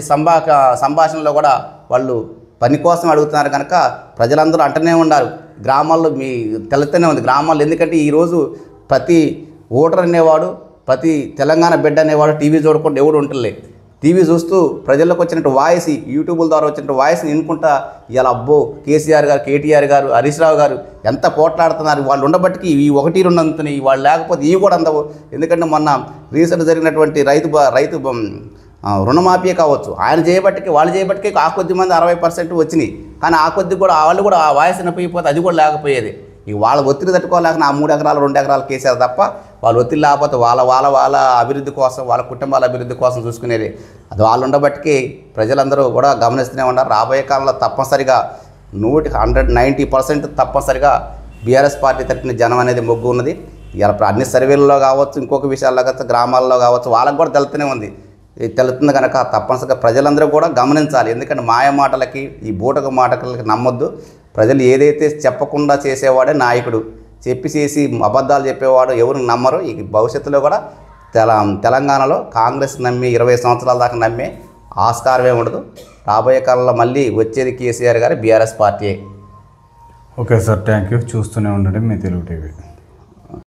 Speaker 2: సంభాషణలో కూడా వాళ్ళు పని కోసం అడుగుతున్నారు. కనుక ప్రజలందరూ అంటనే ఉన్నారు. గ్రామాల్లో మీ తెలుస్తూనే ఉంది గ్రామాల్లో. ఎందుకంటే ఈరోజు ప్రతి ఓటర్ అనేవాడు, ప్రతి తెలంగాణ బిడ్డ అనేవాడు టీవీ చూడకుండా ఎవడు ఉంటలే. టీవీ చూస్తూ ప్రజల్లోకి వచ్చినట్టు వాయిస్, యూట్యూబ్ల ద్వారా వచ్చినట్టు వాయిస్ని వినుకుంటా ఇలా అబ్బో కేసీఆర్ గారు, కేటీఆర్ గారు, హరీష్ రావు గారు ఎంత పోట్లాడుతున్నారు. వాళ్ళు ఉండబట్టికి ఈ 1-2 అందుతున్నాయి, వాళ్ళు లేకపోతే ఇవి కూడా అందవు. ఎందుకంటే మొన్న రీసెంట్ జరిగినటువంటి రైతు రుణమాఫీ కావచ్చు, ఆయన చేయబట్టికి వాళ్ళు చేయబట్టికి ఆ కొద్ది మంది 60% వచ్చినాయి. కానీ ఆ కొద్ది కూడా వాళ్ళు కూడా ఆ వాయిస్ వినపోయిపోతే అది కూడా లేకపోయేది. ఇక వాళ్ళ ఒత్తిడి తట్టుకోలేక నా 3 ఎకరాలు 2 ఎకరాలు కేసారు తప్ప వాళ్ళు ఒత్తిడి లేకపోతే వాళ్ళ అభివృద్ధి కోసం, వాళ్ళ కుటుంబాల అభివృద్ధి కోసం చూసుకునేది. అది వాళ్ళు ఉండబట్టికి ప్రజలందరూ కూడా గమనిస్తూనే ఉన్నారు. రాబోయే కాలంలో తప్పనిసరిగా 190% తప్పనిసరిగా బీఆర్ఎస్ పార్టీ తరఫున జనం అనేది మొగ్గు ఉన్నది. ఇలా అన్ని సర్వేల్లో కావచ్చు, ఇంకొక విషయాల్లో కావచ్చు, గ్రామాల్లో కావచ్చు, వాళ్ళకు కూడా తెలుస్తూనే ఉంది. తెలుస్తుంది కనుక తప్పనిసరిగా ప్రజలందరూ కూడా గమనించాలి. ఎందుకంటే మాయ మాటలకి, ఈ బూటక మాటలకి నమ్మొద్దు. ప్రజలు ఏదైతే చెప్పకుండా చేసేవాడే నాయకుడు, చేసి అబద్ధాలు చెప్పేవాడు ఎవరు నమ్మరు. ఈ భవిష్యత్తులో కూడా తెలంగాణలో కాంగ్రెస్ నమ్మి 20 సంవత్సరాల దాకా నమ్మే ఆస్కారమే ఉండదు. రాబోయే కాలంలో మళ్ళీ వచ్చేది కేసీఆర్ గారు, BRS party.
Speaker 1: Okay sir, thank you. చూస్తూనే ఉండండి మీ తెలుగు టీవీ.